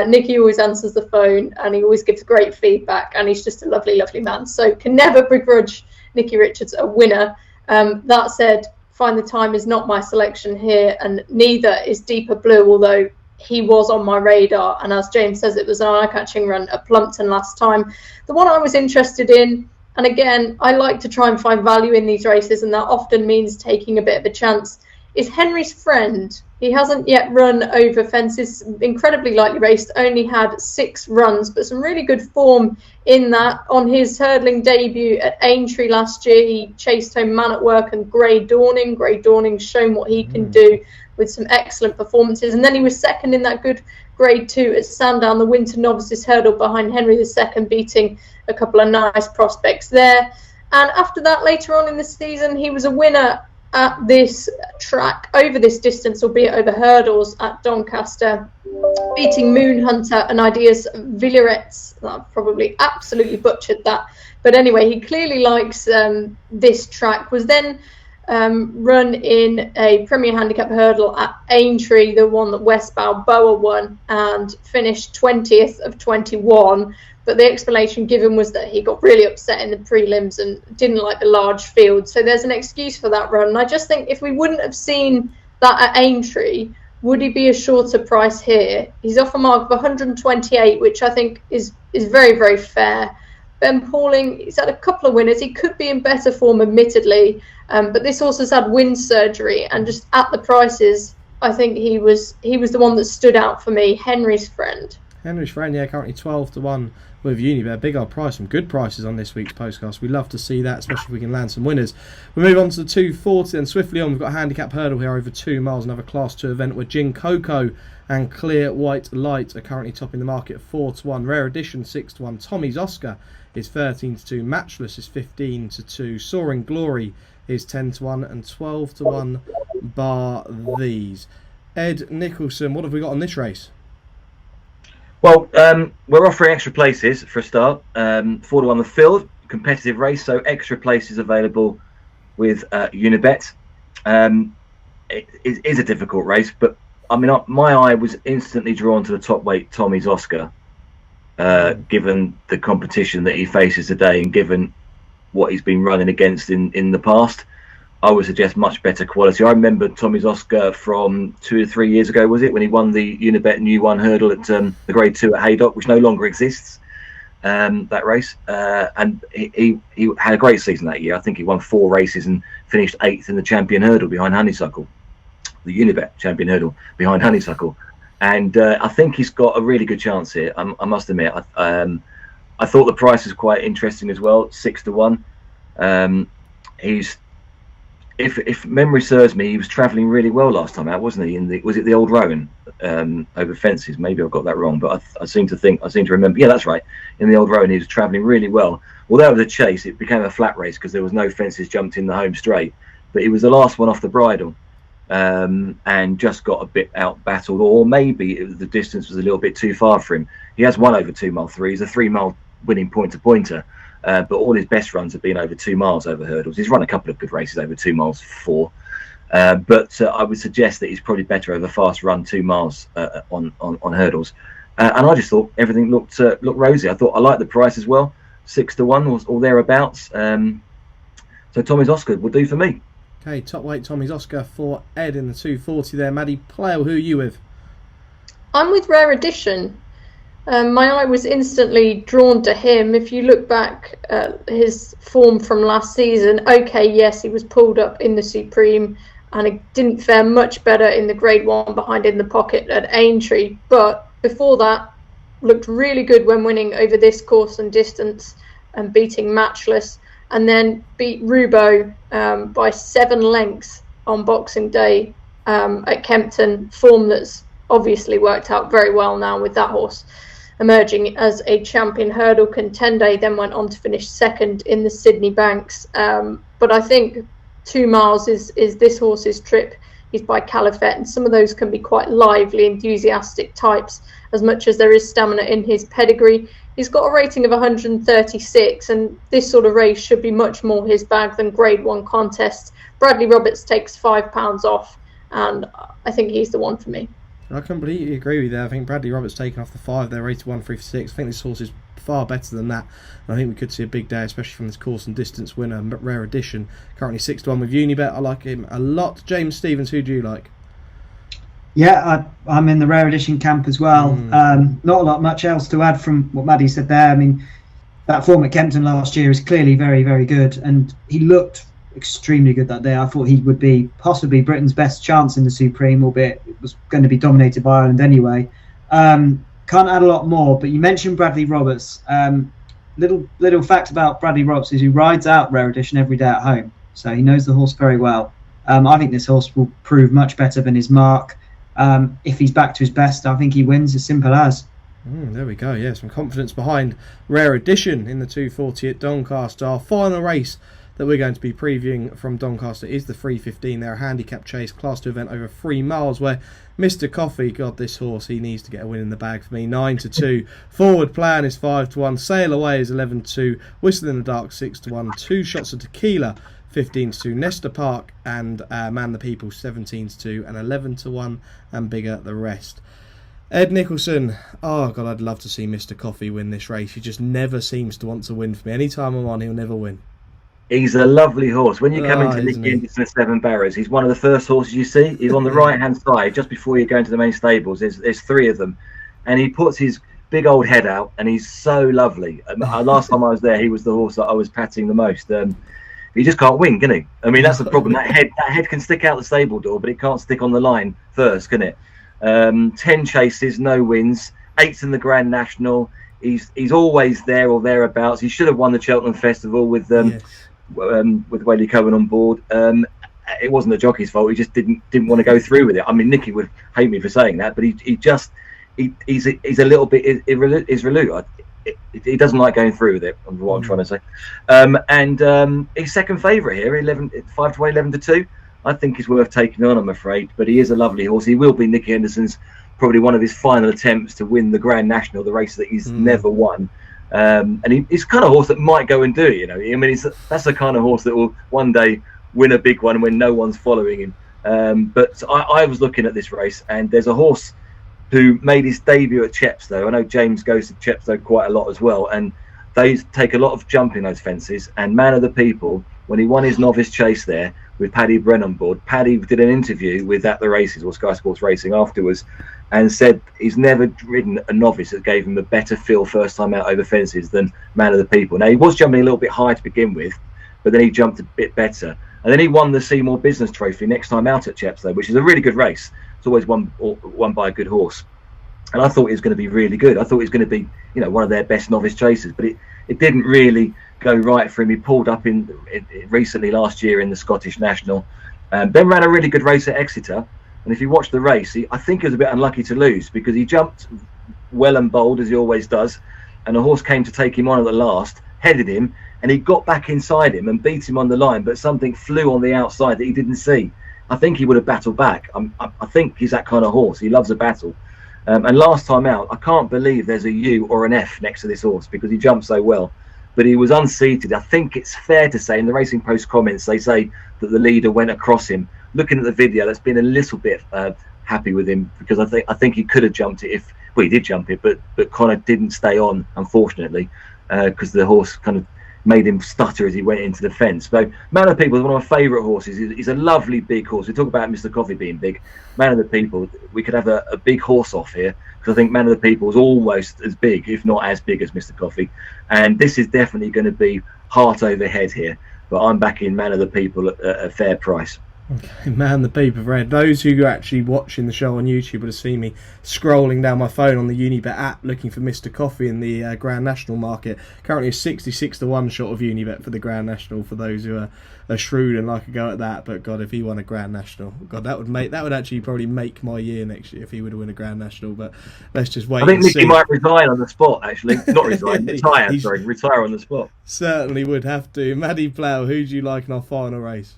Nicky always answers the phone and he always gives great feedback, and he's just a lovely, lovely man. So can never begrudge Nicky Richards a winner. That said, Find the Time is not my selection here, and neither is Deeper Blue, although he was on my radar, and as James says, it was an eye-catching run at Plumpton last time. The one I was interested in, and again, I like to try and find value in these races, and that often means taking a bit of a chance, is Henry's Friend. He hasn't yet run over fences, incredibly lightly raced, only had 6 runs, but some really good form in that. On his hurdling debut at Aintree last year, he chased home Man at Work and Grey Dawning. Grey Dawning's shown what he can do with some excellent performances. And then he was second in that good Grade 2 at Sandown, the Winter Novices Hurdle, behind Henry II, beating a couple of nice prospects there. And after that, later on in the season, he was a winner at this track over this distance, albeit over hurdles, at Doncaster, beating Moon Hunter and Ideas Villarets. I've probably absolutely butchered that. But anyway, he clearly likes this track. Was then run in a Premier Handicap hurdle at Aintree, the one that West Balboa won, and finished 20th of 21. But the explanation given was that he got really upset in the prelims and didn't like the large field. So there's an excuse for that run. And I just think if we wouldn't have seen that at Aintree, would he be a shorter price here? He's off a mark of 128, which I think is very, very fair. Ben Pauling, he's had a couple of winners. He could be in better form, admittedly, but this horse has had wind surgery, and just at the prices, I think he was the one that stood out for me. Henry's Friend. Henry's Friend, yeah, currently 12-1 with Unibet. Big old price, some good prices on this week's Postcast. We love to see that, especially if we can land some winners. We move on to the 240, and swiftly on, we've got a handicap hurdle here over 2 miles, another Class 2 event where Gin Coco and Clear White Light are currently topping the market at 4-1. Rare Edition 6-1. Tommy's Oscar is 13-2. Matchless is 15-2. Soaring Glory is 10-1 and 12-1 bar these. Ed Nicholson, what have we got on this race? Well, we're offering extra places for a start. 4-1 the field, competitive race, so extra places available with Unibet. It is a difficult race, but I mean, my eye was instantly drawn to the top weight Tommy's Oscar, given the competition that he faces today and given what he's been running against in the past. I would suggest much better quality. I remember Tommy's Oscar from 2 or 3 years ago, was it, when he won the Unibet New One hurdle at the Grade 2 at Haydock, which no longer exists, that race. And he had a great season that year. I think he won 4 races and finished 8th in the Champion Hurdle behind Honeysuckle, the Unibet Champion Hurdle behind Honeysuckle. And I think he's got a really good chance here, I must admit. I thought the price was quite interesting as well, 6-1. He's... If memory serves me, he was travelling really well last time out, wasn't he? Was it the Old Rowan over fences? Maybe I've got that wrong, but I seem to remember. Yeah, that's right. In the Old Rowan, he was travelling really well. Although it was a chase, it became a flat race because there was no fences jumped in the home straight. But he was the last one off the bridle, and just got a bit out battled, or maybe the distance was a little bit too far for him. He has won over 2 mile 3. He's a 3 mile winning pointer. But all his best runs have been over 2 miles over hurdles. He's run a couple of good races over 2 miles 4. But I would suggest that he's probably better over fast run 2 miles on hurdles. And I just thought everything looked rosy. I liked the price as well, 6-1 or thereabouts. So Tommy's Oscar will do for me. Okay, top weight Tommy's Oscar for Ed in the 240 there. Maddy Playle, who are you with? I'm with Rare Edition. My eye was instantly drawn to him. If you look back at his form from last season, okay, yes, he was pulled up in the Supreme and it didn't fare much better in the Grade 1 behind in the pocket at Aintree. But before that, looked really good when winning over this course and distance and beating Matchless, and then beat Rubo by 7 lengths on Boxing Day at Kempton. Form that's obviously worked out very well now with that horse emerging as a champion hurdle contender. He then went on to finish second in the Sydney Banks. But I think 2 miles is this horse's trip He's by Califett, and some of those can be quite lively, enthusiastic types, as much as there is stamina in his pedigree. He's got a rating of 136, and this sort of race should be much more his bag than Grade 1 contests. Bradley Roberts takes £5 off, and I think he's the one for me. I completely agree with you there. I think Bradley Roberts taking off the 5. They're rated 136. I think this horse is far better than that. And I think we could see a big day, especially from this course and distance winner, Rare Edition. Currently 6-1 with Unibet. I like him a lot. James Stevens, who do you like? Yeah, I'm in the Rare Edition camp as well. Not much else to add from what Maddy said there. I mean, that form at Kempton last year is clearly very, very good, and he looked extremely good that day. I thought he would be possibly Britain's best chance in the Supreme, albeit it was going to be dominated by Ireland anyway. Can't add a lot more, but you mentioned Bradley Roberts. Little fact about Bradley Roberts is he rides out Rare Edition every day at home, so he knows the horse very well. I think this horse will prove much better than his mark. If he's back to his best, I think he wins, as simple as. There we go, yeah, some confidence behind Rare Edition in the 240 at Doncaster. Our final race that we're going to be previewing from Doncaster is the 3:15. They're a handicap chase, class 2 event over 3 miles, where Mr. Coffee, God, this horse, he needs to get a win in the bag for me. 9-2. Forward Plan is 5-1. Sail Away is 11-2. Whistle in the Dark 6-1. 2 Shots of Tequila 15-2. Nesta Park and Man the People 17-2 and 11-1, and bigger the rest. Ed Nicholson, oh God, I'd love to see Mr. Coffee win this race. He just never seems to want to win for me. Anytime I'm on, he'll never win. He's a lovely horse. When you come into Nicky Henderson at 7 Barrows, he's one of the first horses you see. He's on the right-hand side, just before you go into the main stables. There's 3 of them. And he puts his big old head out, and he's so lovely. Last time I was there, he was the horse that I was patting the most. He just can't win, can he? I mean, that's the problem. That head can stick out the stable door, but it can't stick on the line first, can it? 10 chases, no wins. 8th in the Grand National. He's always there or thereabouts. He should have won the Cheltenham Festival with Whaley Cohen on board. It wasn't the jockey's fault. He just didn't want to go through with it. I mean, Nicky would hate me for saying that, but he's a little bit irresolute. He doesn't like going through with it. What I'm trying to say. He's second favourite here, 5-1, 11-2. I think he's worth taking on, I'm afraid, but he is a lovely horse. He will be Nicky Henderson's probably one of his final attempts to win the Grand National, the race that he's never won. And he's kind of horse that might go and do it, you know. I mean, that's the kind of horse that will one day win a big one when no one's following him. But I was looking at this race, and there's a horse who made his debut at Chepstow. I know James goes to Chepstow quite a lot as well, and they take a lot of jumping those fences. And Man of the People, when he won his novice chase there with Paddy Brenn on board, Paddy did an interview with At the Races or Sky Sports Racing afterwards, and said he's never ridden a novice that gave him a better feel first time out over fences than Man of the People. Now, he was jumping a little bit high to begin with, but then he jumped a bit better. And then he won the Seymour Business Trophy next time out at Chepstow, which is a really good race. It's always won by a good horse. And I thought he was going to be really good. I thought he was going to be, you know, one of their best novice chasers, but it didn't really go right for him. He pulled up in recently last year in the Scottish National, then ran a really good race at Exeter. And if you watch the race, I think he was a bit unlucky to lose, because he jumped well and bold, as he always does, and a horse came to take him on at the last, headed him, and he got back inside him and beat him on the line, but something flew on the outside that he didn't see. I think he would have battled back. I think he's that kind of horse. He loves a battle. And last time out, I can't believe there's a U or an F next to this horse, because he jumped so well. But he was unseated. I think it's fair to say, in the Racing Post comments, they say that the leader went across him. Looking at the video, that's been a little bit happy with him, because I think he could have jumped it he did jump it, but kind of didn't stay on, unfortunately, because the horse kind of made him stutter as he went into the fence. So Man of the People is one of my favourite horses. He's a lovely big horse. We talk about Mr. Coffee being big. Man of the People, we could have a big horse off here, because I think Man of the People is almost as big, if not as big, as Mr. Coffee. And this is definitely going to be heart over head here. But I'm backing Man of the People at a fair price. Okay, Man the People Red. Those who are actually watching the show on YouTube would have seen me scrolling down my phone on the Unibet app looking for Mr. Coffee in the Grand National market. Currently a 66-1 shot of Unibet for the Grand National, for those who are shrewd and like a go at that. But God, if he won a Grand National, God, that would actually probably make my year next year if he would have won a Grand National. But let's just wait. I think Nicky might resign on the spot, actually. Not resign, retire on the spot. Certainly would have to. Maddy Playle, who do you like in our final race?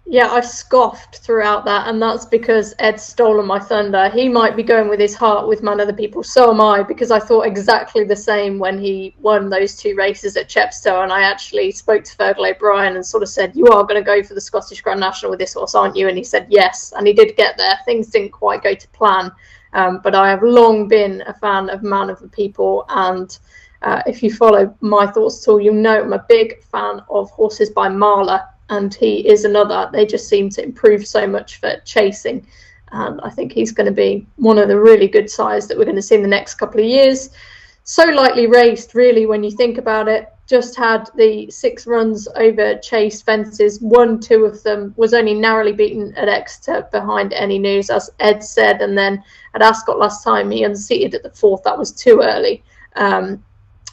Yeah, I scoffed throughout that, and that's because Ed's stolen my thunder. He might be going with his heart with Man of the People. So am I, because I thought exactly the same when he won those 2 races at Chepstow, and I actually spoke to Fergal O'Brien and sort of said, you are going to go for the Scottish Grand National with this horse, aren't you? And he said yes, and he did get there. Things didn't quite go to plan, but I have long been a fan of Man of the People, and if you follow my thoughts at all, you'll know I'm a big fan of horses by Marler. And he is another. They just seem to improve so much for chasing. And I think he's going to be one of the really good sides that we're going to see in the next couple of years. So lightly raced, really, when you think about it. Just had the 6 runs over chase fences. 1, 2 of them was only narrowly beaten at Exeter behind Any News, as Ed said. And then at Ascot last time, he unseated at the 4th. That was too early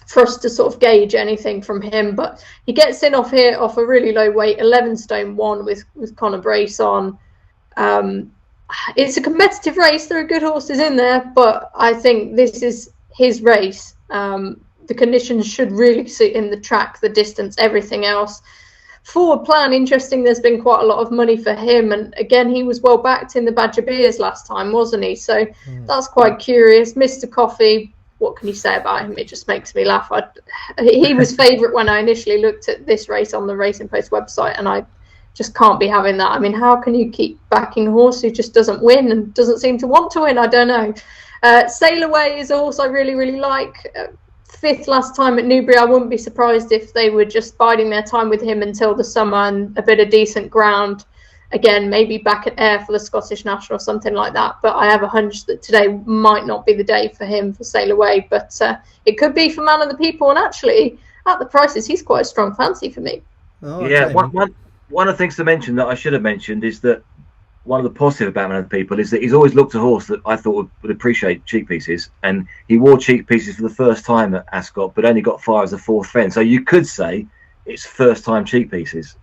for us to sort of gauge anything from him, but he gets in off here off a really low weight, 11 stone 1 with Conor Brace on. It's a competitive race. There are good horses in there, but I think this is his race. The conditions should really suit him, the track, the distance, everything else. Forward plan, interesting. There's been quite a lot of money for him, and again, he was well backed in the Badger Beers last time, wasn't he? So that's quite curious. Mr. Coffee, what can you say about him? It just makes me laugh. He was favourite when I initially looked at this race on the Racing Post website, and I just can't be having that. I mean, how can you keep backing a horse who just doesn't win and doesn't seem to want to win? I don't know. Sail Away is a horse I really, really like. 5th last time at Newbury. I wouldn't be surprised if they were just biding their time with him until the summer and a bit of decent ground. Again, maybe back at Ayr for the Scottish National or something like that. But I have a hunch that today might not be the day for him for Sail Away. But it could be for Man of the People. And actually, at the prices, he's quite a strong fancy for me. Oh, okay. Yeah, one of the things to mention that I should have mentioned is that one of the positive about Man of the People is that he's always looked a horse that I thought would appreciate cheek pieces. And he wore cheek pieces for the first time at Ascot, but only got far as the 4th fence. So you could say it's first time cheek pieces.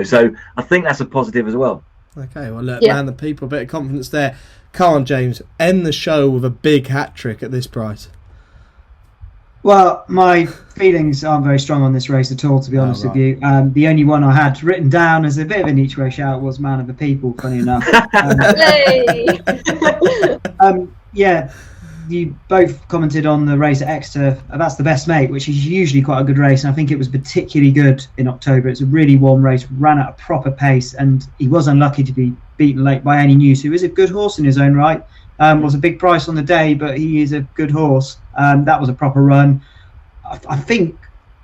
So I think that's a positive as well. Okay, well, look, Man, the People, a bit of confidence there. Come on, James, end the show with a big hat-trick at this price. Well, my feelings aren't very strong on this race at all, to be honest with you. The only one I had written down as a bit of an each-way shout was Man of the People, funny enough. Yeah, you both commented on the race at Exeter. That's the Best Mate, which is usually quite a good race, and I think it was particularly good in October. It's a really warm race, ran at a proper pace, and he was unlucky to be beaten late by Any News, who is a good horse in his own right. Was a big price on the day, but he is a good horse. That was a proper run. I think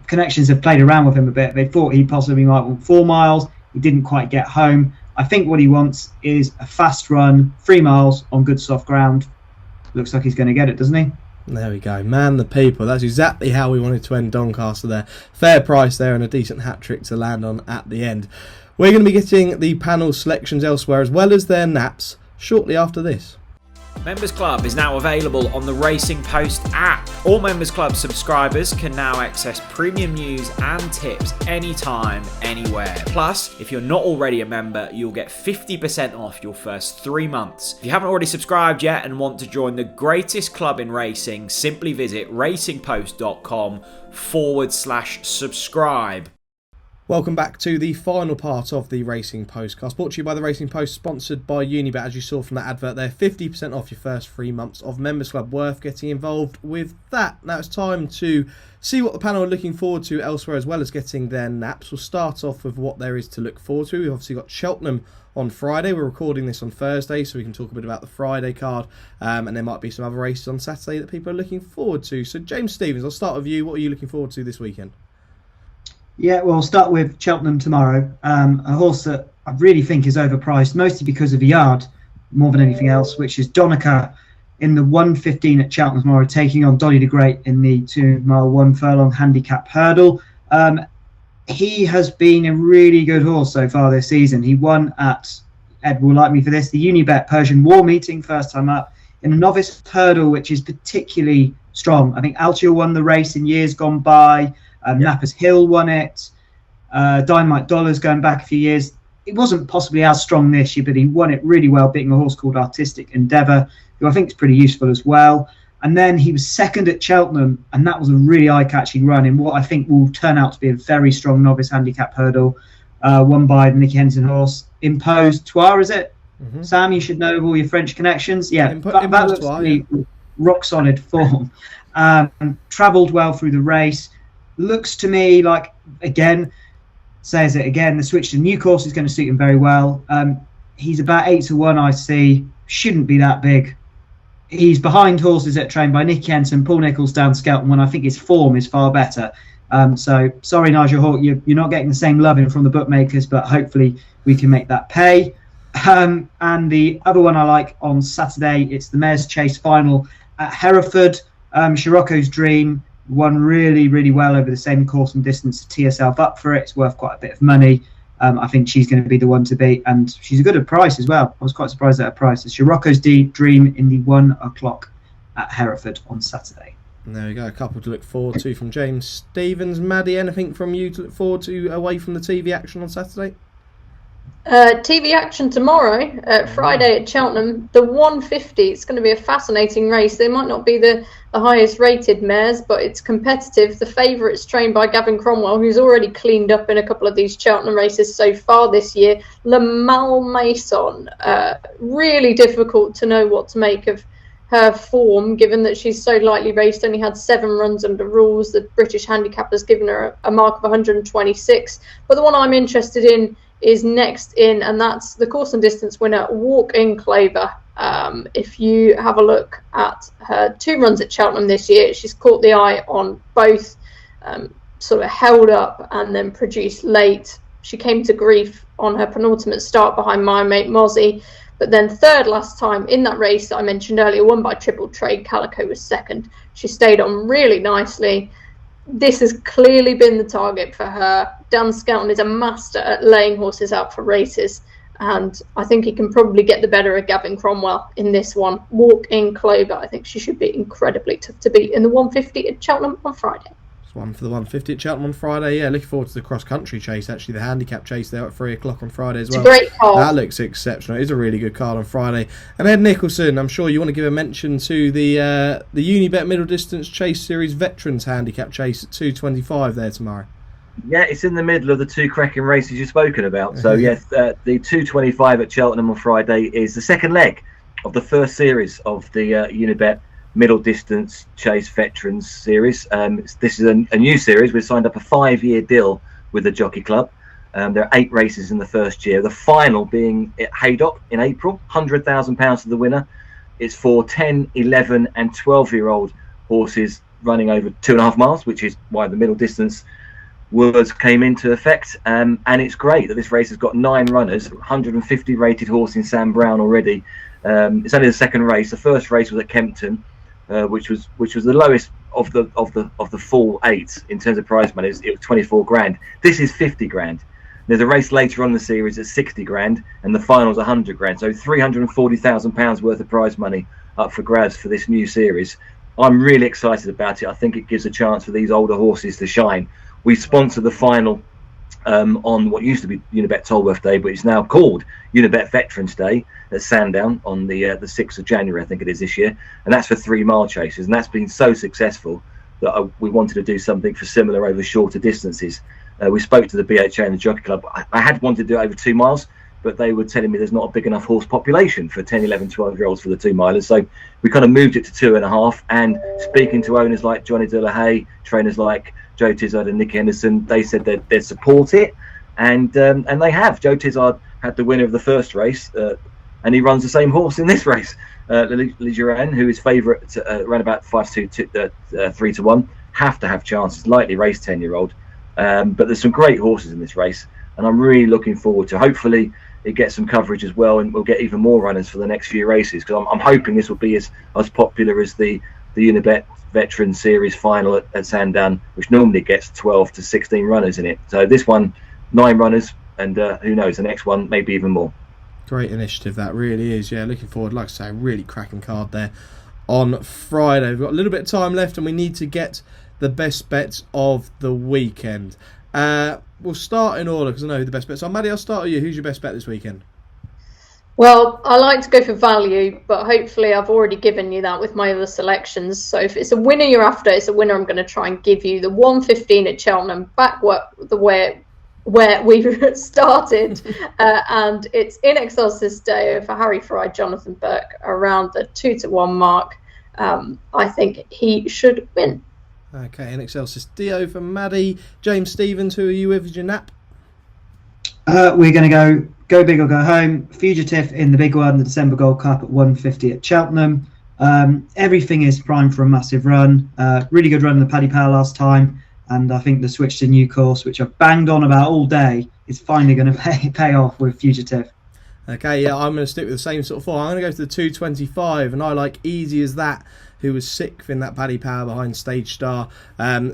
connections have played around with him a bit. They thought he possibly might want 4 miles. He didn't quite get home. I think what he wants is a fast run, 3 miles on good soft ground. Looks like he's going to get it, doesn't he? There we go. Man the People. That's exactly how we wanted to end Doncaster there. Fair price there and a decent hat-trick to land on at the end. We're going to be getting the panel selections elsewhere as well as their naps shortly after this. Members Club is now available on the Racing Post app. All Members Club subscribers can now access premium news and tips anytime, anywhere. Plus, if you're not already a member, you'll get 50% off your first 3 months. If you haven't already subscribed yet and want to join the greatest club in racing, simply visit racingpost.com/subscribe. Welcome back to the final part of the Racing Postcast, brought to you by the Racing Post, sponsored by Unibet. As you saw from that advert there, 50% off your first 3 months of Members Club. Worth getting involved with that. Now it's time to see what the panel are looking forward to elsewhere, as well as getting their naps. We'll start off with what there is to look forward to. We've obviously got Cheltenham on Friday. We're recording this on Thursday, so we can talk a bit about the Friday card, and there might be some other races on Saturday that people are looking forward to. So James Stevens, I'll start with you. What are you looking forward to this weekend? Yeah, well, I'll start with Cheltenham tomorrow. A horse that I really think is overpriced, mostly because of the yard, more than anything else, which is Donica in the 1:15 at Cheltenham tomorrow, taking on Dolly the Great in the 2 mile 1 furlong handicap hurdle. He has been a really good horse so far this season. He won at, Ed will like me for this, the Unibet Persian War meeting, first time up, in a novice hurdle, which is particularly strong. I think Altior won the race in years gone by. Nappers Hill won it. Dynamite Dollars going back a few years. It wasn't possibly as strong this year, but he won it really well, beating a horse called Artistic Endeavour, who I think is pretty useful as well. And then he was second at Cheltenham, and that was a really eye-catching run in what I think will turn out to be a very strong novice handicap hurdle. won by the Nicky Henderson horse. Imposed Trois, is it? Sam, you should know of all your French connections. Yeah, that looks to me rock solid form. Travelled well through the race. Looks to me like, again, says it again, the switch to new course is going to suit him very well. He's about 8-1, I see. Shouldn't be that big. He's behind horses that are trained by Nicky Henderson, Paul Nicholls down Skelton, when I think his form is far better. So, sorry, Nigel Hawk, you're not getting the same loving from the bookmakers, but hopefully we can make that pay. And the other one I like on Saturday, it's the Mares' Chase final at Hereford. Scirocco's Dream won really, really well over the same course and distance to TSL Buck for it. It's worth quite a bit of money. I think she's going to be the one to beat, and she's a good at price as well. I was quite surprised at her price. It's Scirocco's Dream in the 1 o'clock at Hereford on Saturday. And there we go, a couple to look forward to from James Stevens. Maddie, anything from you to look forward to away from the TV action on Saturday? TV action tomorrow, Friday at Cheltenham. The 150, it's going to be a fascinating race. They might not be the highest rated mares, but it's competitive. The favourite's trained by Gavin Cromwell, who's already cleaned up in a couple of these Cheltenham races so far this year. Le Malmaison, really difficult to know what to make of her form, given that she's so lightly raced, only had 7 runs under rules. The British Handicap has given her a mark of 126. But the one I'm interested in is next in, and that's the course and distance winner, Walk in Clover. If you have a look at her 2 runs at Cheltenham this year, she's caught the eye on both, sort of held up and then produced late. She came to grief on her penultimate start behind my mate Mozzie, but then third last time in that race that I mentioned earlier, won by Triple Trade. Calico was second. She stayed on really nicely. This has clearly been the target for her. Dan Skelton is a master at laying horses out for races, and I think he can probably get the better of Gavin Cromwell in this one. Walk in Clover, I think she should be incredibly tough to beat in the 150 at Cheltenham on Friday. It's one for the 150 at Cheltenham on Friday. Yeah, looking forward to the cross-country chase, actually, the handicap chase there at 3 o'clock on Friday as well. It's a great card. That looks exceptional. It's a really good card on Friday. And Ed Nicholson, I'm sure you want to give a mention to the Unibet Middle Distance Chase Series Veterans Handicap Chase at 2:25 there tomorrow. Yeah, it's in the middle of the 2 cracking races you've spoken about. So, yes, the 2:25 at Cheltenham on Friday is the second leg of the first series of the Unibet Middle Distance Chase Veterans Series. This is a new series. We've signed up a 5-year deal with the Jockey Club. There are 8 races in the first year. The final being at Haydock in April, £100,000 to the winner. It's for 10, 11 and 12-year-old horses running over 2.5 miles, which is why the middle distance words came into effect. And it's great that this race has got 9 runners, 150 rated horse in Sam Brown already. It's only the second race. The first race was at Kempton, which was the lowest of the full 8 in terms of prize money. It was 24 grand. This is 50 grand. There's a race later on in the series at 60 grand, and the final's 100 grand. So £340,000 worth of prize money up for grabs for this new series. I'm really excited about it. I think it gives a chance for these older horses to shine. We sponsor the final on what used to be Unibet Tolworth Day, but it's now called Unibet Veterans Day at Sandown on the 6th of January, I think it is this year, and that's for 3 mile chases, and that's been so successful that we wanted to do something for similar over shorter distances. We spoke to the BHA and the Jockey Club. I had wanted to do it over 2 miles, but they were telling me there's not a big enough horse population for 10, 11, 12-year-olds for the 2 milers, so we kind of moved it to 2.5. And speaking to owners like Johnny Delahaye, trainers like Joe Tizard and Nicky Henderson, they said they'd support it, and they have. Joe Tizard had the winner of the first race, and he runs the same horse in this race. Ligeran, who is favourite around about 3-1, have to have chances. Lightly raced 10-year-old, but there's some great horses in this race, and I'm really looking forward to. Hopefully, it gets some coverage as well, and we'll get even more runners for the next few races. Because I'm hoping this will be as popular as the Unibet Veteran Series final at Sandown, which normally gets 12 to 16 runners in it. So this one, 9 runners, and who knows, the next one maybe even more. Great initiative, that really is. Yeah, looking forward. Like I say, really cracking card there on Friday. We've got a little bit of time left, and we need to get the best bets of the weekend. We'll start in order because I know who the best bets are. Maddie, I'll start with you. Who's your best bet this weekend? Well, I like to go for value, but hopefully I've already given you that with my other selections. So if it's a winner you're after, it's a winner I'm going to try and give you. The 115 at Cheltenham, back the way it where we've started, and it's in Excelsis Deo for Harry Fry, Jonathan Burke, around the 2-1 mark. I think he should win. Okay, in Excelsis Deo for Maddy. James Stevens, who are you with as your nap? We're going to go big or go home. Fugitive in the big one, the December Gold Cup at 150 at Cheltenham. Everything is primed for a massive run. Really good run in the Paddy Power last time. And I think the switch to new course, which I've banged on about all day, is finally going to pay off with Fugitive. Okay, yeah, I'm going to stick with the same sort of form. I'm going to go to the 225, and I like Easy As That, who was sixth in that Paddy Power behind Stage Star.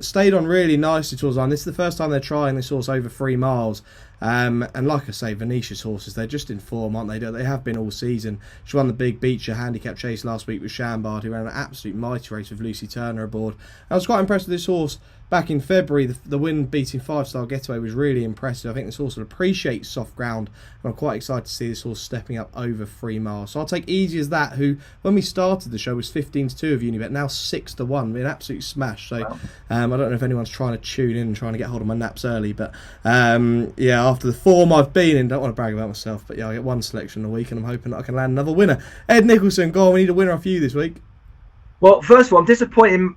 Stayed on really nicely towards the line. This is the first time they're trying this horse over 3 miles. And like I say, Venetia's horses, they're just in form, aren't they? They have been all season. She won the Big Beecher handicap chase last week with Chambard, who ran an absolute mighty race with Lucy Turner aboard. I was quite impressed with this horse back in February. The win beating 5-star Getaway was really impressive. I think this horse will appreciate soft ground, and I'm quite excited to see this horse stepping up over 3 miles. So I'll take Easy As That, who, when we started the show, was 15-2 of Unibet, now 6-1. An absolute smash. So I don't know if anyone's trying to tune in and trying to get hold of my naps early, but yeah, after the form I've been in, don't want to brag about myself, but yeah, I get one selection a week, and I'm hoping that I can land another winner. Ed Nicholson, go on, we need a winner off you this week. Well, first of all, I'm disappointed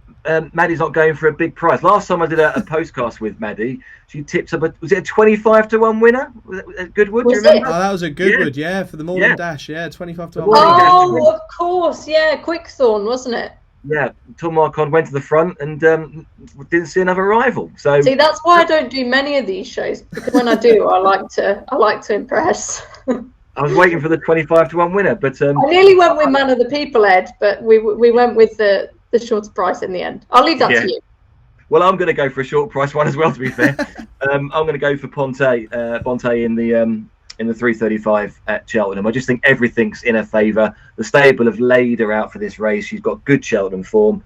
Maddy's not going for a big prize. Last time I did a postcast with Maddy, she tipped up, was it a 25-1 winner? Was it Goodwood? Do you remember? Oh, that was a Goodwood, yeah, for the morning dash, 25-1. Oh, of course, yeah, Quickthorn, wasn't it? Yeah, Tom Marcon went to the front and didn't see another rival. So see, that's why I don't do many of these shows, because when I do, I like to impress. I was waiting for the 25-1 winner, but I nearly went with Man of the People, Ed, but we went with the shorter price in the end. I'll leave that to you. Well, I'm going to go for a short price one as well, to be fair. I'm going to go for Ponte in the 335 at Cheltenham. I just think everything's in her favour. The stable have laid her out for this race. She's got good Cheltenham form.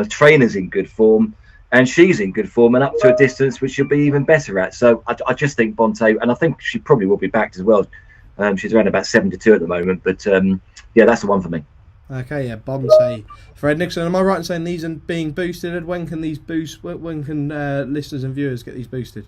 Trainer's in good form. And she's in good form and up to a distance which she'll be even better at. So I just think Ponte, and I think she probably will be backed as well. She's around about 7-2 at the moment. But yeah, that's the one for me. Okay, yeah, Bonte for Ed Nicholson. Am I right in saying these are being boosted? Ed, when can these boost? When can listeners and viewers get these boosted?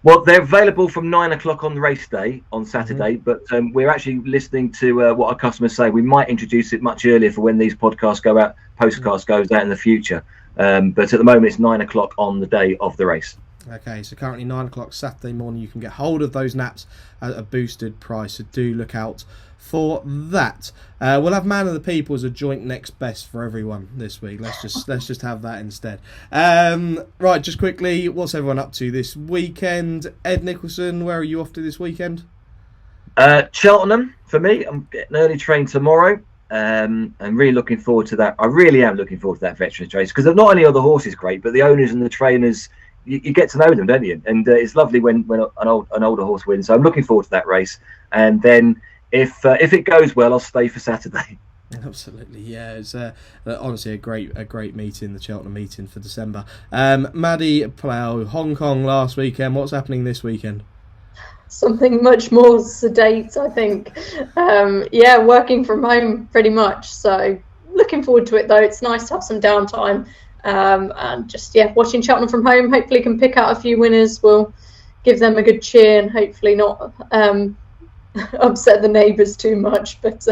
Well, they're available from 9 o'clock on the race day on Saturday, but we're actually listening to what our customers say. We might introduce it much earlier for when these podcasts go out, Postcast goes out in the future. But at the moment, it's 9 o'clock on the day of the race. Okay, so currently 9 o'clock Saturday morning, you can get hold of those naps at a boosted price, so do look out for that. We'll have Man of the People as a joint next best for everyone this week. Let's just have that instead. Right, just quickly, what's everyone up to this weekend? Ed Nicholson, where are you off to this weekend? Cheltenham for me. I'm getting early train tomorrow. I'm really looking forward to that. I really am looking forward to that veterans race, because not only are the horses great, but the owners and the trainers, you get to know them, don't you? And it's lovely when an older horse wins. So I'm looking forward to that race. And then if it goes well, I'll stay for Saturday. Absolutely, yeah. It's honestly a great meeting, the Cheltenham meeting for December. Maddy Playle, Hong Kong last weekend. What's happening this weekend? Something much more sedate, I think. Yeah, working from home pretty much. So looking forward to it, though. It's nice to have some downtime. And just watching Cheltenham from home. Hopefully can pick out a few winners. We'll give them a good cheer and hopefully not upset the neighbours too much. But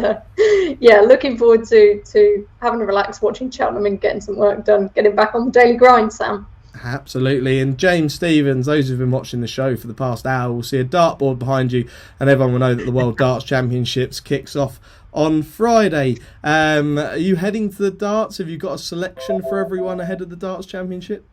looking forward to having a relax, watching Cheltenham and getting some work done, getting back on the daily grind, Sam. Absolutely. And James Stevens, those who've been watching the show for the past hour will see a dartboard behind you, and everyone will know that the World Darts Championships kicks off on Friday. Are you heading to the darts? Have you got a selection for everyone ahead of the Darts Championship?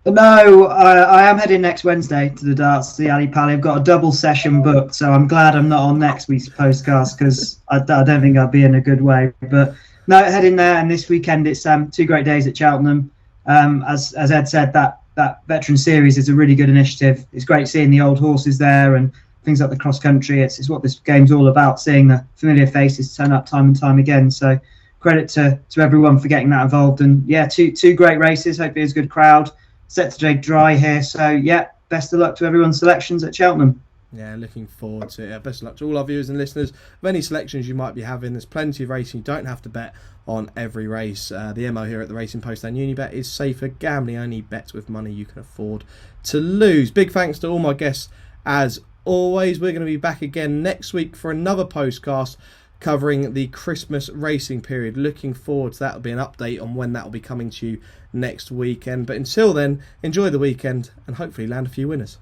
No, I am heading next Wednesday to the darts, to the Ali Pally. I've got a double session booked, so I'm glad I'm not on next week's postcast, because I don't think I'll be in a good way. But no, heading there, and this weekend it's 2 great days at Cheltenham. As Ed said, that veteran series is a really good initiative. It's great seeing the old horses there and things like the cross country. It's what this game's all about, seeing the familiar faces turn up time and time again. So credit to everyone for getting that involved. And yeah, two great races. Hopefully it's a good crowd. Set to stay dry here. So yeah, best of luck to everyone's selections at Cheltenham. Yeah, looking forward to it. Best of luck to all our viewers and listeners. Of any selections you might be having, there's plenty of racing. You don't have to bet on every race. The MO here at the Racing Post and Unibet is safer gambling. Only bets with money you can afford to lose. Big thanks to all my guests as always. We're going to be back again next week for another postcast covering the Christmas racing period. Looking forward to that. Will be an update on when that will be coming to you next weekend. But until then, enjoy the weekend and hopefully land a few winners.